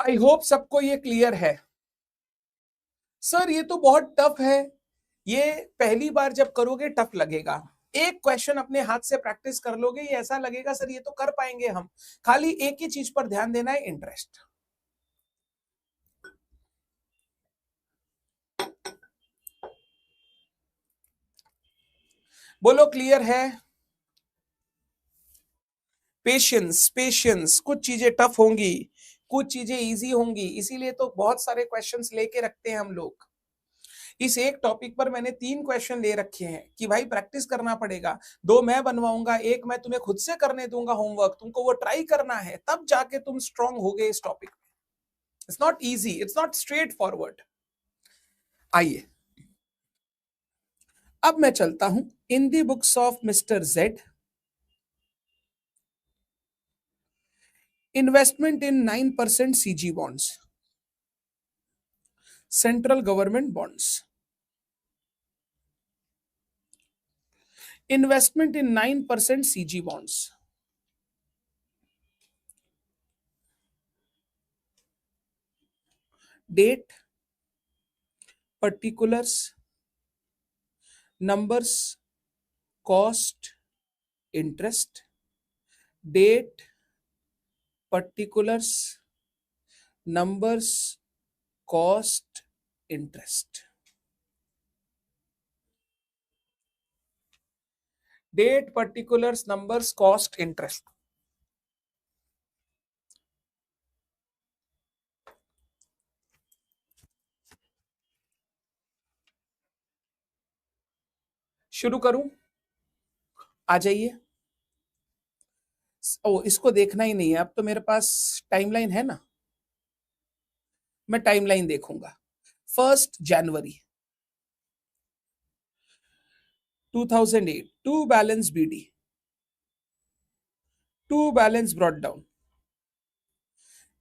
आई होप सबको ये क्लियर है। सर ये तो बहुत टफ है, ये पहली बार जब करोगे टफ लगेगा। एक क्वेश्चन अपने हाथ से प्रैक्टिस कर लोगे, ये ऐसा लगेगा सर ये तो कर पाएंगे हम। खाली एक ही चीज पर ध्यान देना है, इंटरेस्ट। बोलो क्लियर है? पेशेंस पेशेंस, कुछ चीजें टफ होंगी, कुछ चीजें इजी होंगी, इसीलिए तो बहुत सारे क्वेश्चंस लेके रखते हैं हम लोग। इस एक टॉपिक पर मैंने 3 क्वेश्चन ले रखे हैं कि भाई प्रैक्टिस करना पड़ेगा। 2 मैं बनवाऊंगा, एक मैं तुम्हें खुद से करने दूंगा होमवर्क, तुमको वो ट्राई करना है, तब जाके तुम स्ट्रांग होगे इस टॉपिक में। It's not easy, it's not straightforward. आइए अब मैं चलता हूं in the books of Mister Z. Investment in 9% CG bonds, central government bonds. Investment in 9% CG bonds. Date, particulars, numbers, cost, interest. Date, particulars, numbers, cost, interest. Date, particulars, numbers, cost, interest. शुरू करूं? आ जाइए। ओ, इसको देखना ही नहीं है अब तो, मेरे पास टाइमलाइन है ना, मैं टाइमलाइन देखूंगा। 1 जनवरी 2008, 2 balance BD, 2 balance brought down.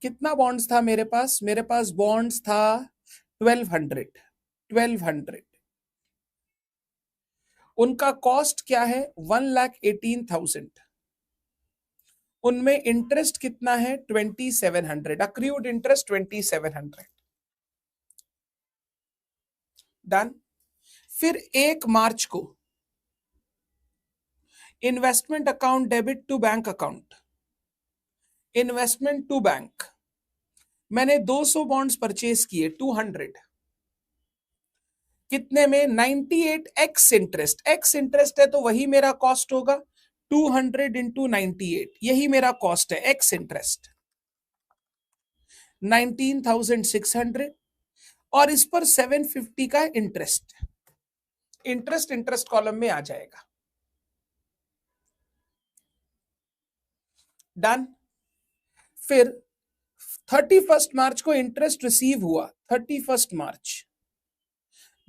कितना बॉन्ड्स था मेरे पास? मेरे पास बॉन्ड्स था 1200। उनका कॉस्ट क्या है? 1,18,000। उनमें इंटरेस्ट कितना है? 2,700। Accrued interest 2,700। डन। फिर 1 मार्च को investment account debit to bank account, investment to bank, मैंने 200 बॉन्ड्स परचेज किए, 200। कितने में? 98 एक्स इंटरेस्ट। एक्स इंटरेस्ट है तो वही मेरा कॉस्ट होगा, 200 इंटू 98, यही मेरा कॉस्ट है एक्स इंटरेस्ट, 19,600। और इस पर 750 का इंटरेस्ट। इंटरेस्ट इंटरेस्ट कॉलम में आ जाएगा। डन। फिर 31 मार्च को इंटरेस्ट रिसीव हुआ, 31 मार्च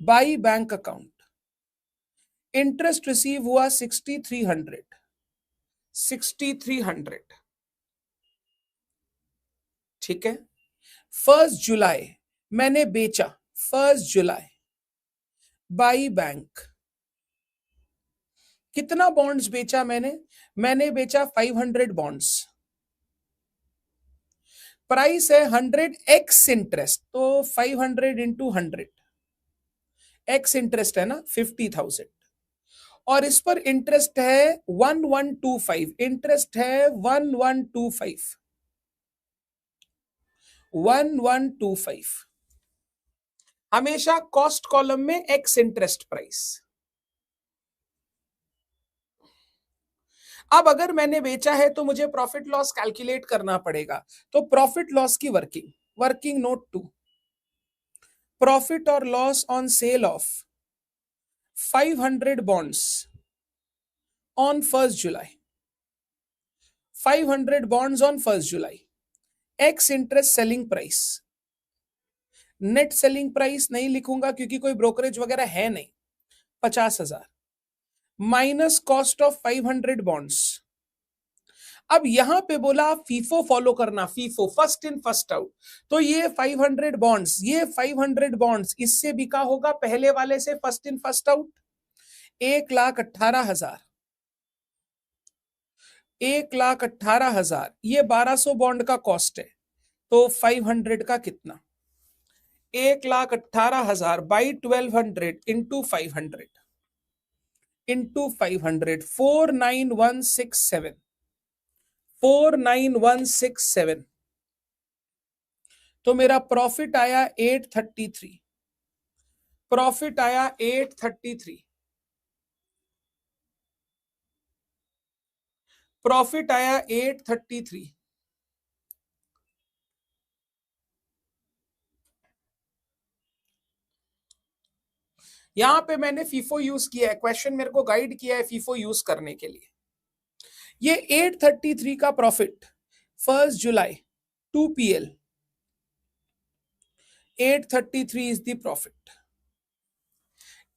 by bank account. Interest receive हुआ 6,300, 6,300। ठीक है। 1 जुलाई मैंने बेचा, 1 जुलाई बाई बैंक। कितना बॉन्ड्स बेचा मैंने? मैंने बेचा 500 बॉन्ड्स। प्राइस है 100 एक्स इंटरेस्ट, तो 500 इंटू 100, एक्स इंटरेस्ट है ना 50,000। और इस पर इंटरेस्ट है 1125, इंटरेस्ट है 1125, 1125। हमेशा कॉस्ट कॉलम में एक्स इंटरेस्ट प्राइस। अब अगर मैंने बेचा है तो मुझे प्रॉफिट लॉस कैलकुलेट करना पड़ेगा, तो प्रॉफिट लॉस की वर्किंग नोट 2, प्रॉफिट और loss on sale of 500 bonds on 1 July, 500 bonds on 1 July, x interest selling price. Net selling price नहीं लिखूंगा क्योंकि कोई ब्रोकरेज वगैरह है नहीं, 50,000 माइनस कॉस्ट ऑफ 500 बॉन्ड्स। अब यहां पे बोला आप फीफो फॉलो करना, FIFO, first in first out. तो ये 500 बॉन्ड्स, ये 500 बॉन्ड्स इससे बिका होगा पहले वाले से फर्स्ट इन फर्स्ट आउट, 1,18,000, 1,18,000। ये 1200 बॉन्ड का कॉस्ट है, तो 500 का कितना, 1,18,000 बाई 1200 इंटू 500 इंटू 500, 49167, 49167। तो मेरा प्रॉफिट आया 833, प्रॉफिट आया 833, प्रॉफिट आया 833। यहां पे मैंने फीफो यूज किया है, क्वेश्चन मेरे को गाइड किया है फीफो यूज करने के लिए। ये 833 का profit 1 July 2 PL, 833 is the profit,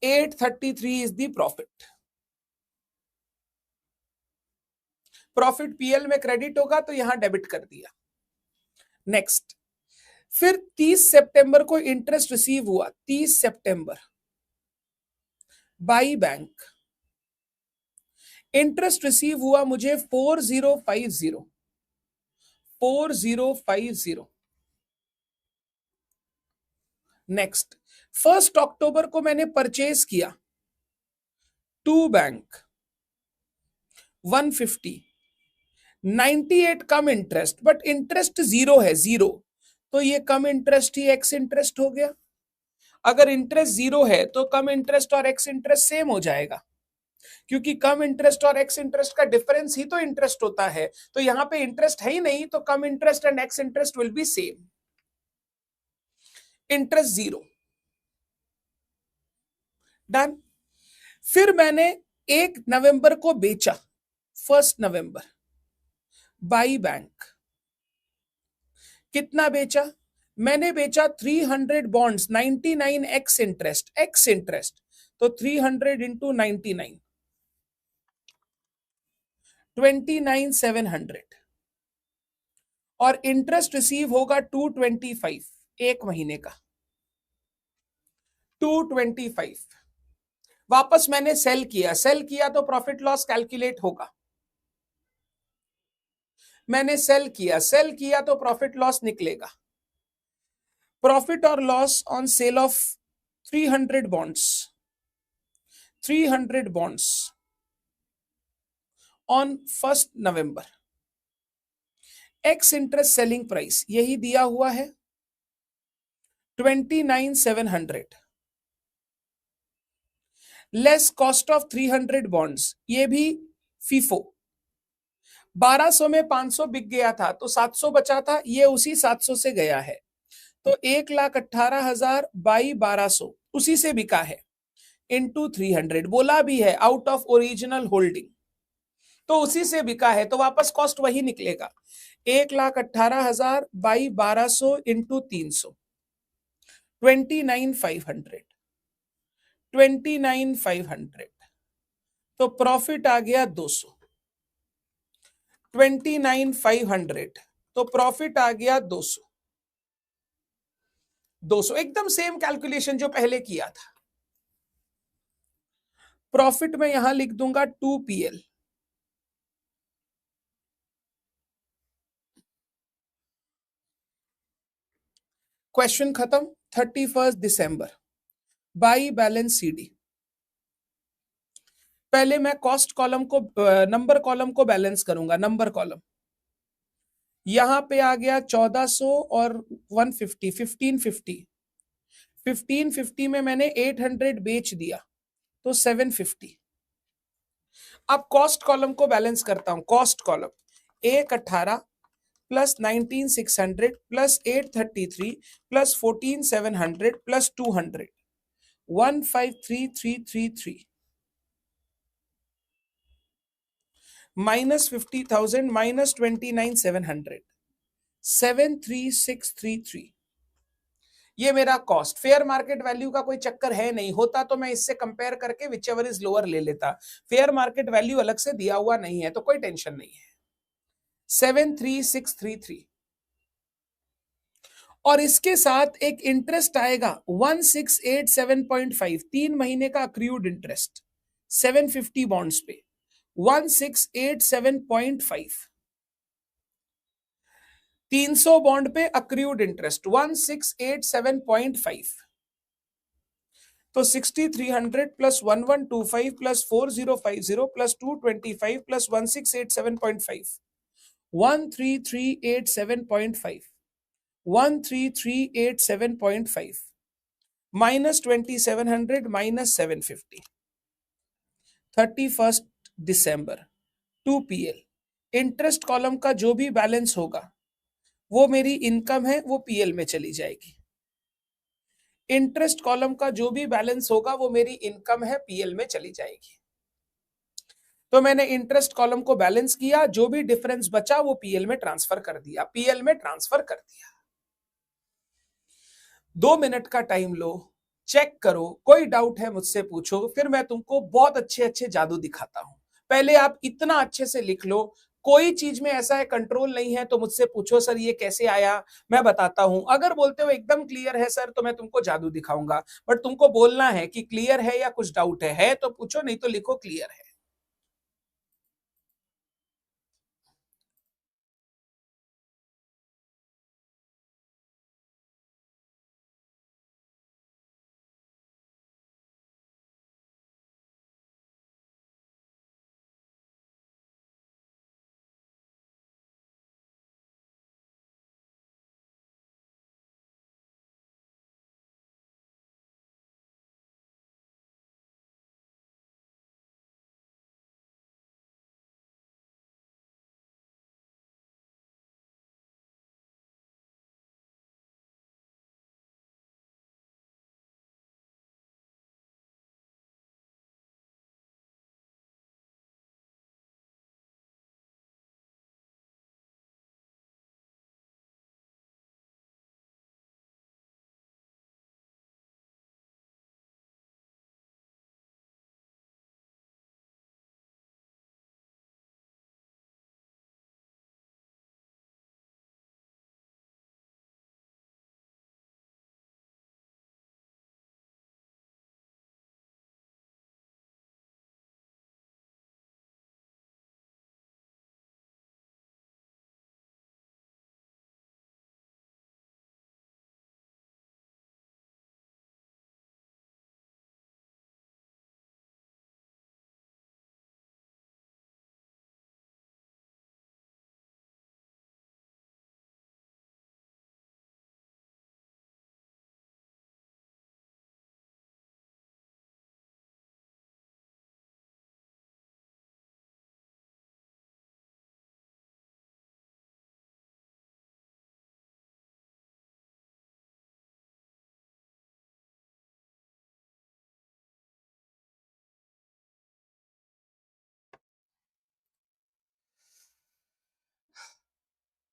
833 is the profit। Profit PL में क्रेडिट होगा तो यहां डेबिट कर दिया। नेक्स्ट, फिर 30 सितंबर को इंटरेस्ट रिसीव हुआ, 30 सितंबर बाई बैंक, इंटरेस्ट रिसीव हुआ मुझे 4050, 4050। नेक्स्ट, 1 अक्टूबर को मैंने परचेज किया to bank 150, 98 cum interest, but interest 0 है, 0, तो ये कम इंटरेस्ट ही एक्स इंटरेस्ट हो गया। अगर इंटरेस्ट 0 है तो कम इंटरेस्ट और एक्स इंटरेस्ट सेम हो जाएगा, क्योंकि कम इंटरेस्ट और एक्स इंटरेस्ट का डिफरेंस ही तो इंटरेस्ट होता है। तो यहां पे इंटरेस्ट है ही नहीं, तो cum interest and ex interest will be same, interest 0, done. फिर मैंने 1 नवंबर को बेचा, 1 नवंबर बाई बैंक, कितना बेचा, मैंने बेचा 300 bonds, 99 x interest, x interest, तो 300 इंटू 99, 29,700, और इंटरेस्ट रिसीव होगा 225 एक महीने का, 225। वापस मैंने सेल किया, सेल किया तो प्रॉफिट लॉस कैलकुलेट होगा, मैंने सेल किया, सेल किया तो प्रॉफिट लॉस निकलेगा। प्रॉफिट और loss on sale of 300 bonds, 300 bonds on 1 November, x interest selling price यही दिया हुआ है 29,700, लेस कॉस्ट ऑफ 300 बॉन्ड्स, ये भी फीफो, 1200 में 500 बिक गया था तो 700 बचा था, ये उसी 700 से गया है, तो 1,18,000 बाई 1200 उसी से बिका है, इंटू 300, बोला भी है आउट ऑफ ओरिजिनल होल्डिंग, तो उसी से बिका है, तो वापस कॉस्ट वही निकलेगा, 1,18,000 बाई 1200 इंटू 300, 29,500, 29,500। तो प्रॉफिट आ गया 200, 29,500, तो प्रॉफिट आ गया 200, 200, एकदम सेम कैलकुलेशन जो पहले किया था। प्रॉफिट में यहां लिख दूंगा 2 PL, क्वेश्चन खत्म। 31 दिसंबर बाई बैलेंस सीडी, पहले मैं कॉस्ट कॉलम को, नंबर कॉलम को बैलेंस करूंगा, नंबर कॉलम, यहां पे आ गया 1400 और 150, 1550, 1550 में मैंने 800 बेच दिया तो 750। अब कॉस्ट कॉलम को बैलेंस करता हूं, cost column 118 plus 19,600 plus 833 plus 14,700 plus 200, 153333 minus 50,000 minus 29,700, 73633। ये मेरा कॉस्ट, फेयर मार्केट वैल्यू का कोई चक्कर है नहीं, होता तो मैं इससे कंपेयर करके विचएवर इज लोअर ले लेता, फेयर मार्केट वैल्यू अलग से दिया हुआ नहीं है तो कोई टेंशन नहीं है, 73633। और इसके साथ एक इंटरेस्ट आएगा 1687.5, 3 महीने का अक्रूड इंटरेस्ट 750 बॉन्ड्स पे 1687.5। 300 बॉन्ड पे अक्रूड इंटरेस्ट 1687.5, तो 6300 plus 1125 plus 4050 plus 225 plus 1687.5, 13387.5, 13387.5 minus 2700 minus 750, 31 दिसंबर 2 PL। इंटरेस्ट कॉलम का जो भी बैलेंस होगा वो मेरी इनकम है, वो PL में चली जाएगी। इंटरेस्ट कॉलम का जो भी बैलेंस होगा वो मेरी इनकम है, PL में चली जाएगी। तो मैंने इंटरेस्ट कॉलम को बैलेंस किया, जो भी डिफरेंस बचा वो PL में ट्रांसफर कर दिया, PL में ट्रांसफर कर दिया। 2 मिनट का टाइम लो, चेक करो, कोई डाउट है मुझसे पूछो, फिर मैं तुमको बहुत अच्छे अच्छे जादू दिखाता हूं। पहले आप इतना अच्छे से लिख लो, कोई चीज में ऐसा है कंट्रोल नहीं है तो मुझसे पूछो सर ये कैसे आया, मैं बताता हूं। अगर बोलते हो एकदम क्लियर है सर तो मैं तुमको जादू दिखाऊंगा, बट तुमको बोलना है कि क्लियर है या कुछ डाउट है तो पूछो, नहीं तो लिखो क्लियर है।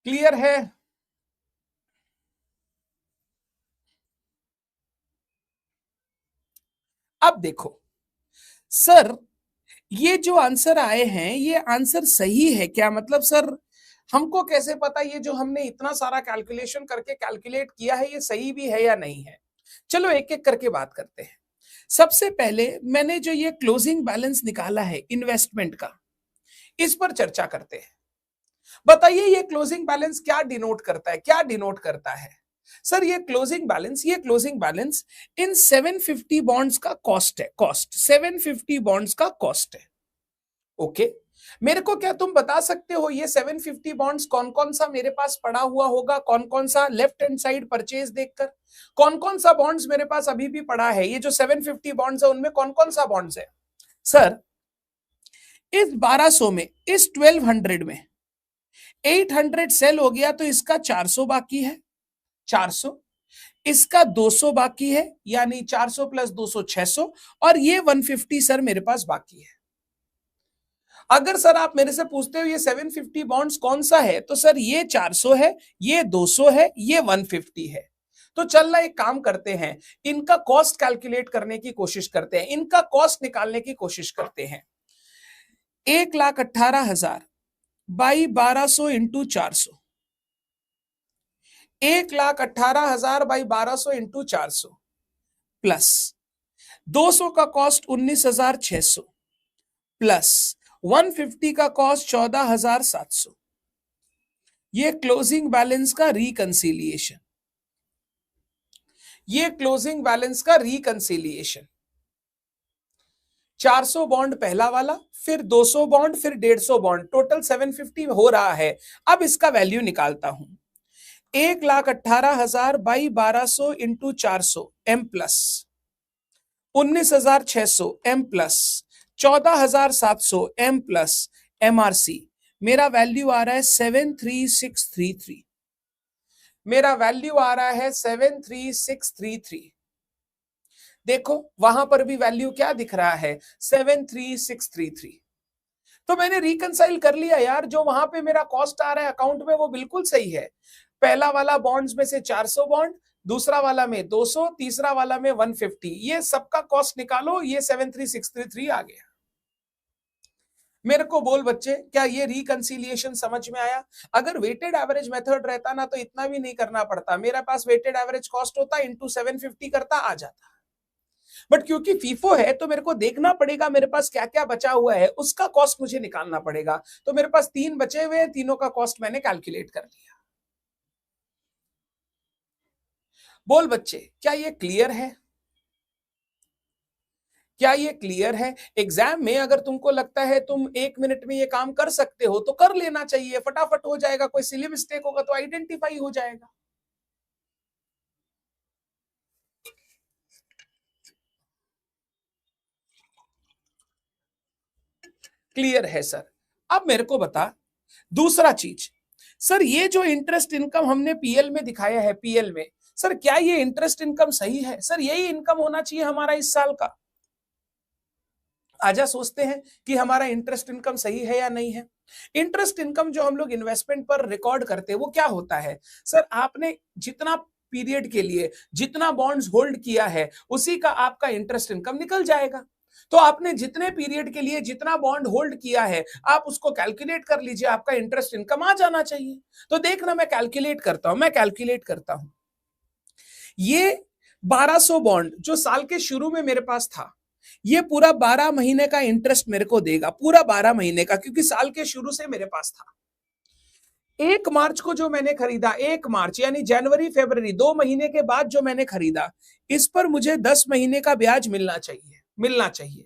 क्लियर है? अब देखो सर, ये जो आंसर आए हैं ये आंसर सही है क्या? मतलब सर हमको कैसे पता ये जो हमने इतना सारा कैलकुलेशन करके कैलकुलेट किया है ये सही भी है या नहीं है? चलो एक एक करके बात करते हैं। सबसे पहले मैंने जो ये क्लोजिंग बैलेंस निकाला है इन्वेस्टमेंट का, इस पर चर्चा करते हैं। बताइए ये क्लोजिंग बैलेंस क्या डिनोट करता है, क्या डिनोट करता है? सर ये क्लोजिंग बैलेंस इन 750 बॉन्ड्स का कॉस्ट है, कॉस्ट 750 बॉन्ड्स का कॉस्ट है। ओके, मेरे को क्या तुम बता सकते हो ये 750 बॉन्ड्स कौन कौन सा मेरे पास पड़ा हुआ होगा? कौन कौन सा लेफ्ट हैंड साइड परचेज देखकर कौन कौन सा बॉन्ड्स मेरे पास अभी भी पड़ा है? ये जो 750 बॉन्ड्स है उनमें कौन कौन सा बॉन्ड्स है? सर इस 1200 में, इस 1200 में 800 सेल हो गया तो इसका 400 बाकी है, 400, इसका 200 बाकी है, यानी 400 प्लस 200 600, और ये 150 सर मेरे पास बाकी है। अगर सर आप मेरे से पूछते हो ये 750 बॉन्ड्स कौन सा है, तो सर ये 400 है, ये 200 है, ये 150 है। तो चल रहा एक काम करते हैं, इनका कॉस्ट कैलकुलेट करने की कोशिश करते हैं, इनका कॉस्ट निकालने की कोशिश करते हैं। 1,18,000 by 1200 into 400, 1,18,000 by 1200 into 400 plus 200 का कॉस्ट 19,600 प्लस 150 का कॉस्ट 14,700 ये क्लोजिंग बैलेंस का रिकंसिलिएशन, ये क्लोजिंग बैलेंस का रिकंसिलिएशन। 400 बॉन्ड पहला वाला, फिर 200 बॉन्ड, फिर 150 बॉन्ड, टोटल 750 हो रहा है। अब इसका वैल्यू निकालता हूं। 1,18,000 by 1200 into 400 M plus 19,600 M plus 14,700 M plus MRC. मेरा वैल्यू आ रहा है 73633। मेरा वैल्यू आ रहा है 73633। देखो वहां पर भी वैल्यू क्या दिख रहा है, 73633। तो मैंने रिकंसाइल कर लिया यार, जो वहां पे मेरा कॉस्ट आ रहा है अकाउंट में वो बिल्कुल सही है। पहला वाला बॉन्ड्स में से 400 बॉन्ड, दूसरा वाला में 200, तीसरा वाला में 150, ये सबका कॉस्ट निकालो, ये 73633 आ गया। मेरे को बोल बच्चे, क्या ये रिकंसिलिएशन समझ में आया? अगर वेटेड एवरेज मेथड रहता ना तो इतना भी नहीं करना पड़ता, मेरा पास वेटेड एवरेज कॉस्ट होता इंटू 750 करता आ जाता। बट क्योंकि फीफो है तो मेरे को देखना पड़ेगा मेरे पास क्या क्या बचा हुआ है, उसका कॉस्ट मुझे निकालना पड़ेगा। तो मेरे पास 3 बचे हुए हैं, तीनों का कॉस्ट मैंने कैलकुलेट कर लिया। बोल बच्चे, क्या ये क्लियर है? क्या ये क्लियर है? एग्जाम में अगर तुमको लगता है तुम 1 मिनट में ये काम कर सकते हो तो कर लेना चाहिए, फटाफट हो जाएगा। कोई सिली मिस्टेक होगा तो आइडेंटिफाई हो जाएगा। क्लियर है सर? अब मेरे को बता दूसरा चीज, सर ये जो इंटरेस्ट इनकम हमने पीएल में दिखाया है, पीएल में सर क्या ये इंटरेस्ट इनकम सही है? सर यही इनकम होना चाहिए हमारा इस साल का। आजा सोचते हैं कि हमारा इंटरेस्ट इनकम सही है या नहीं है। इंटरेस्ट इनकम जो हम लोग इन्वेस्टमेंट पर रिकॉर्ड करते हैं वो क्या होता है? सर आपने जितना पीरियड के लिए जितना बॉन्ड्स होल्ड किया है उसी का आपका इंटरेस्ट इनकम निकल जाएगा। तो आपने जितने पीरियड के लिए जितना बॉन्ड होल्ड किया है आप उसको कैलकुलेट कर लीजिए, आपका इंटरेस्ट इनकम आ जाना चाहिए। तो देखना मैं कैलकुलेट करता हूं। ये 1200 बॉन्ड जो साल के शुरू में मेरे पास था, ये पूरा 12 महीने का इंटरेस्ट मेरे को देगा, पूरा 12 महीने का, क्योंकि साल के शुरू से मेरे पास था। 1 मार्च को जो मैंने खरीदा, 1 मार्च यानी जनवरी फरवरी 2 महीने के बाद जो मैंने खरीदा, इस पर मुझे 10 महीने का ब्याज मिलना चाहिए।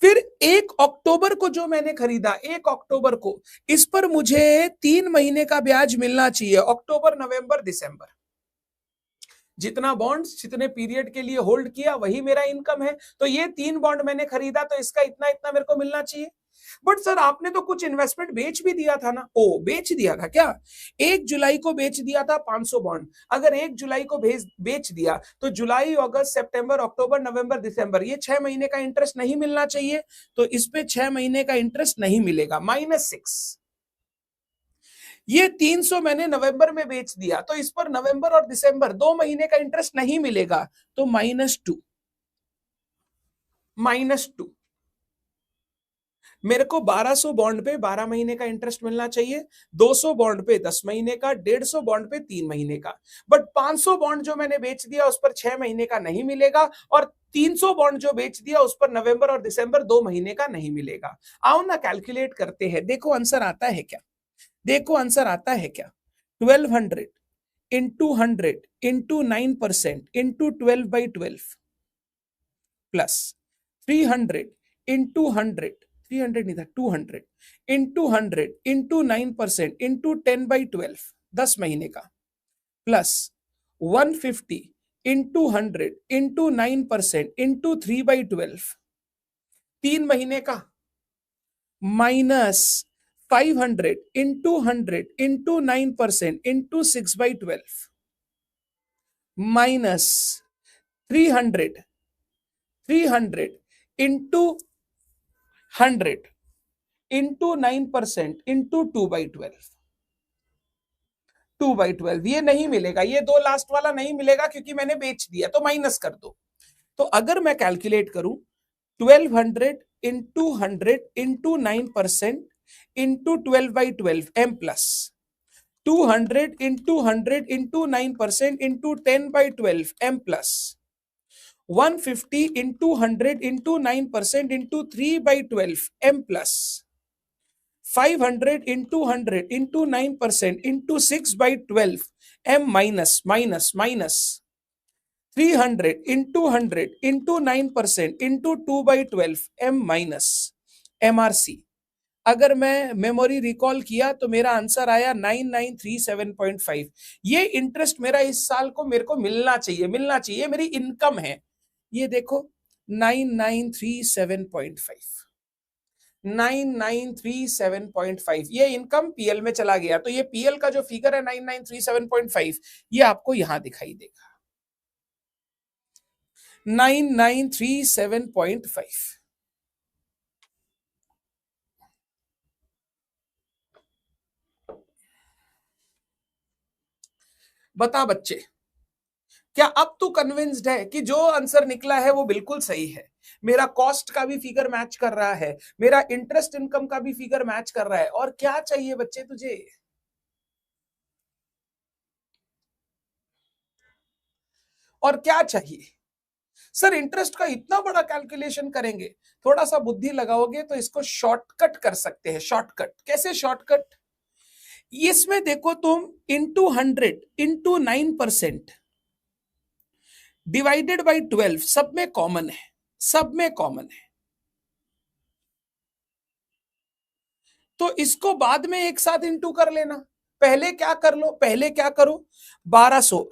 फिर 1 अक्टूबर को जो मैंने खरीदा, 1 अक्टूबर को, इस पर मुझे 3 महीने का ब्याज मिलना चाहिए, अक्टूबर नवंबर दिसंबर। जितना बॉन्ड्स जितने पीरियड के लिए होल्ड किया वही मेरा इनकम है। तो ये 3 बॉन्ड मैंने खरीदा तो इसका इतना इतना मेरे को मिलना चाहिए। बट सर आपने तो कुछ इन्वेस्टमेंट बेच भी दिया था ना। ओ बेच दिया था क्या? 1 जुलाई को बेच दिया था 500 बॉन्ड। अगर 1 जुलाई को बेच दिया तो जुलाई अगस्त सितंबर अक्टूबर नवंबर दिसंबर, ये 6 महीने का इंटरेस्ट नहीं मिलना चाहिए। तो इस पे 6 महीने का इंटरेस्ट नहीं मिलेगा, -6। ये 300 मैंने नवंबर में बेच दिया तो इस पर नवंबर और दिसंबर 2 महीने का इंटरेस्ट नहीं मिलेगा, तो -2। मेरे को 1200 बॉन्ड पे 12 महीने का इंटरेस्ट मिलना चाहिए, 200 बॉन्ड पे 10 महीने का, 150 बॉन्ड पे 3 महीने का। बट 500 बॉन्ड जो मैंने बेच दिया उस पर 6 महीने का नहीं मिलेगा, और 300 बॉन्ड जो बेच दिया उस पर नवंबर और दिसंबर 2 महीने का नहीं मिलेगा। आओ ना कैलकुलेट करते हैं, देखो आंसर आता है क्या? 1200 into 100 into 9% into 12/12 plus 300 into 100, 300 नहीं था, 200 इंटू 100 इंटू 9% इंटू 10/12, 10 महीने का, प्लस 150 इंटू 100 इंटू 9% इंटू 3/12, 3 महीने का, minus 500 into 100 into 9% into 6/12, minus 300 into 100 into 9% into 2/12, ये नहीं मिलेगा, ये 2 लास्ट वाला नहीं मिलेगा क्योंकि मैंने बेच दिया, तो माइनस कर दो। तो अगर मैं कैलकुलेट करूं 1200 into 100 into 9% into 12/12 m plus 200 into 100 into 9% into 10/12 m plus 150 into 100 into 9% into 3/12 m plus 500 into 100 into 9% into 6 by 12 m minus minus minus 300 into 100 into 9% into 2 by 12 m minus MRC। अगर मैं मेमोरी रिकॉल किया तो मेरा आंसर आया 9937.5। ये इंटरेस्ट मेरा इस साल को मेरे को मिलना चाहिए, मेरी इनकम है। ये देखो 9937.5, 9937.5 ये इनकम पीएल में चला गया। तो ये पीएल का जो फिगर है 9937.5 ये आपको यहां दिखाई देगा 9937.5। बता बच्चे, क्या अब तू कन्विंस्ड है कि जो आंसर निकला है वो बिल्कुल सही है? मेरा कॉस्ट का भी फिगर मैच कर रहा है, मेरा इंटरेस्ट इनकम का भी फिगर मैच कर रहा है, और क्या चाहिए बच्चे तुझे? और क्या चाहिए? सर इंटरेस्ट का इतना बड़ा कैलकुलेशन करेंगे, थोड़ा सा बुद्धि लगाओगे तो इसको शॉर्टकट कर सकते हैं। शॉर्टकट कैसे? शॉर्टकट इसमें देखो तुम इंटू 100 इंटू 9% डिवाइडेड बाई 12 सब में कॉमन है, सब में कॉमन है। तो इसको बाद में एक साथ इंटू कर लेना। पहले क्या कर लो, पहले क्या करो, 1200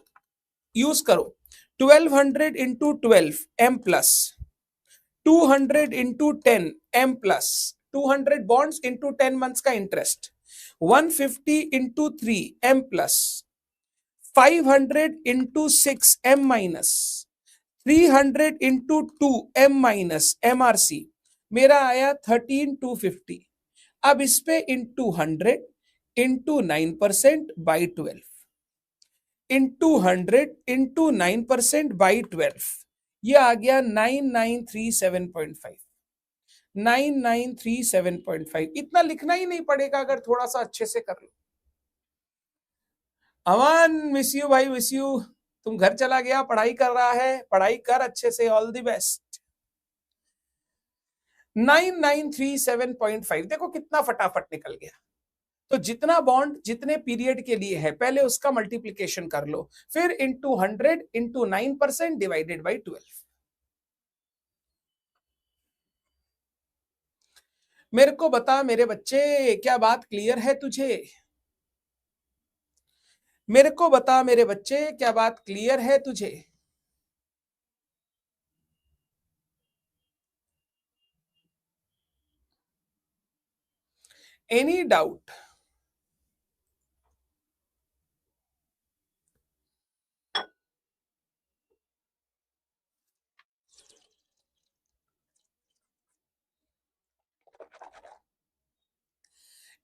यूज करो, 1200 into 12 m plus 200 into 10 m plus 200 bonds into 10 months का interest, 150 into 3 m plus 500 into 6 m minus 300 into 2 m minus MRC मेरा आया 13250। अब इस पे into 100 into 9% by 12 into 100 into 9% by 12 ये आ गया 9937.5। 9937.5 इतना लिखना ही नहीं पड़ेगा अगर थोड़ा सा अच्छे से कर लो। अमान मिस यू भाई, मिस यू। तुम घर चला गया, पढ़ाई कर रहा है, पढ़ाई कर अच्छे से, ऑल द बेस्ट। 9937.5 देखो कितना फटाफट निकल गया। तो जितना बॉन्ड जितने पीरियड के लिए है पहले उसका मल्टीप्लीकेशन कर लो, फिर इंटू 100 इंटू 9% डिवाइडेड बाई 12। मेरे को बता मेरे बच्चे, क्या बात क्लियर है तुझे? मेरे को बता मेरे बच्चे, क्या बात क्लियर है तुझे? Any doubt?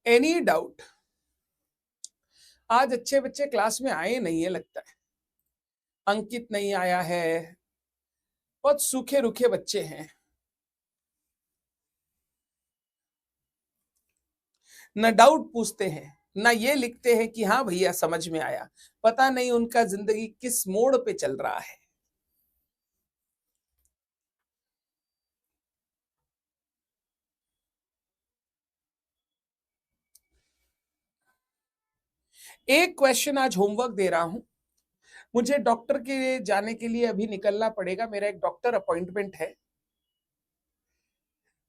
Any doubt? आज अच्छे बच्चे क्लास में आए नहीं है लगता है। अंकित नहीं आया है, बहुत सूखे रुखे बच्चे हैं, न डाउट पूछते हैं ना ये लिखते हैं कि हाँ भैया समझ में आया। पता नहीं उनका जिंदगी किस मोड़ पे चल रहा है। एक क्वेश्चन आज होमवर्क दे रहा हूं। मुझे डॉक्टर के जाने के लिए अभी निकलना पड़ेगा, मेरा एक डॉक्टर अपॉइंटमेंट है।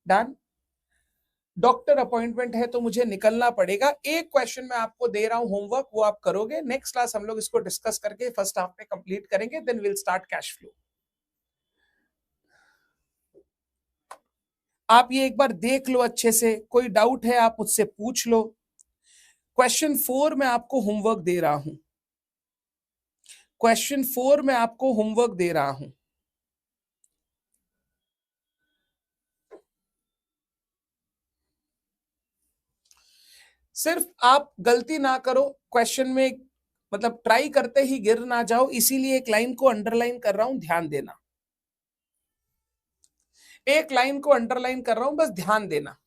डन, डॉक्टर अपॉइंटमेंट है तो मुझे निकलना पड़ेगा। एक क्वेश्चन मैं आपको दे रहा हूं होमवर्क, वो आप करोगे। नेक्स्ट क्लास हम लोग इसको डिस्कस करके फर्स्ट हाफ में कंप्लीट करेंगे, then will start cash flow. आप ये एक बार देख लो अच्छे से, कोई डाउट है आप मुझसे पूछ लो। क्वेश्चन 4 में आपको होमवर्क दे रहा हूं, क्वेश्चन 4 में आपको होमवर्क दे रहा हूं। सिर्फ आप गलती ना करो क्वेश्चन में, मतलब ट्राई करते ही गिर ना जाओ, इसीलिए एक लाइन को अंडरलाइन कर रहा हूं, ध्यान देना। एक लाइन को अंडरलाइन कर रहा हूं, बस ध्यान देना।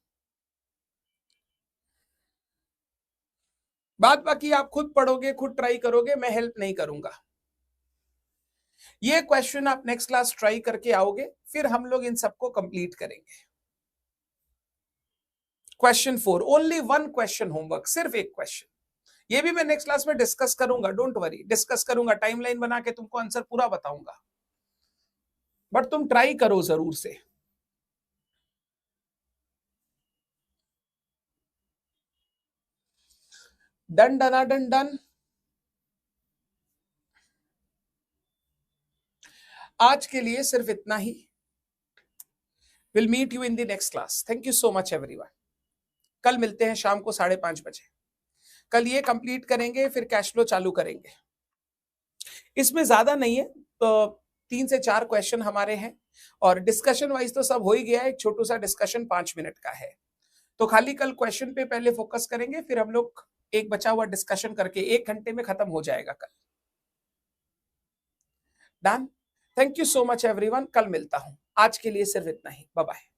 बात बाकी आप खुद पढ़ोगे, खुद ट्राई करोगे, मैं हेल्प नहीं करूंगा। ये क्वेश्चन आप नेक्स्ट क्लास ट्राई करके आओगे, फिर हम लोग इन सबको कंप्लीट करेंगे। Question 4, only one question homework, सिर्फ एक क्वेश्चन। ये भी मैं नेक्स्ट क्लास में डिस्कस करूंगा, डोंट वरी, डिस्कस करूंगा, टाइमलाइन बना के तुमको आंसर पूरा बताऊंगा, बट तुम ट्राई करो जरूर से। Done done done done. आज के लिए सिर्फ इतना ही। Will meet you in the next class. Thank you so much everyone. कल मिलते हैं शाम को 5:30 बजे। कल ये कंप्लीट करेंगे, फिर कैश फ्लो चालू करेंगे। इसमें ज्यादा नहीं है, तो 3 से 4 क्वेश्चन हमारे हैं, और डिस्कशन वाइज तो सब हो ही गया है। एक छोटू सा डिस्कशन 5 मिनट का है, तो खाली कल क्वेश्चन पे पहले फोकस करेंगे, फिर हम लोग एक बचा हुआ डिस्कशन करके 1 घंटे में खत्म हो जाएगा कल। Done. Thank you so much everyone, कल मिलता हूं। आज के लिए सिर्फ इतना ही, बाय बाय।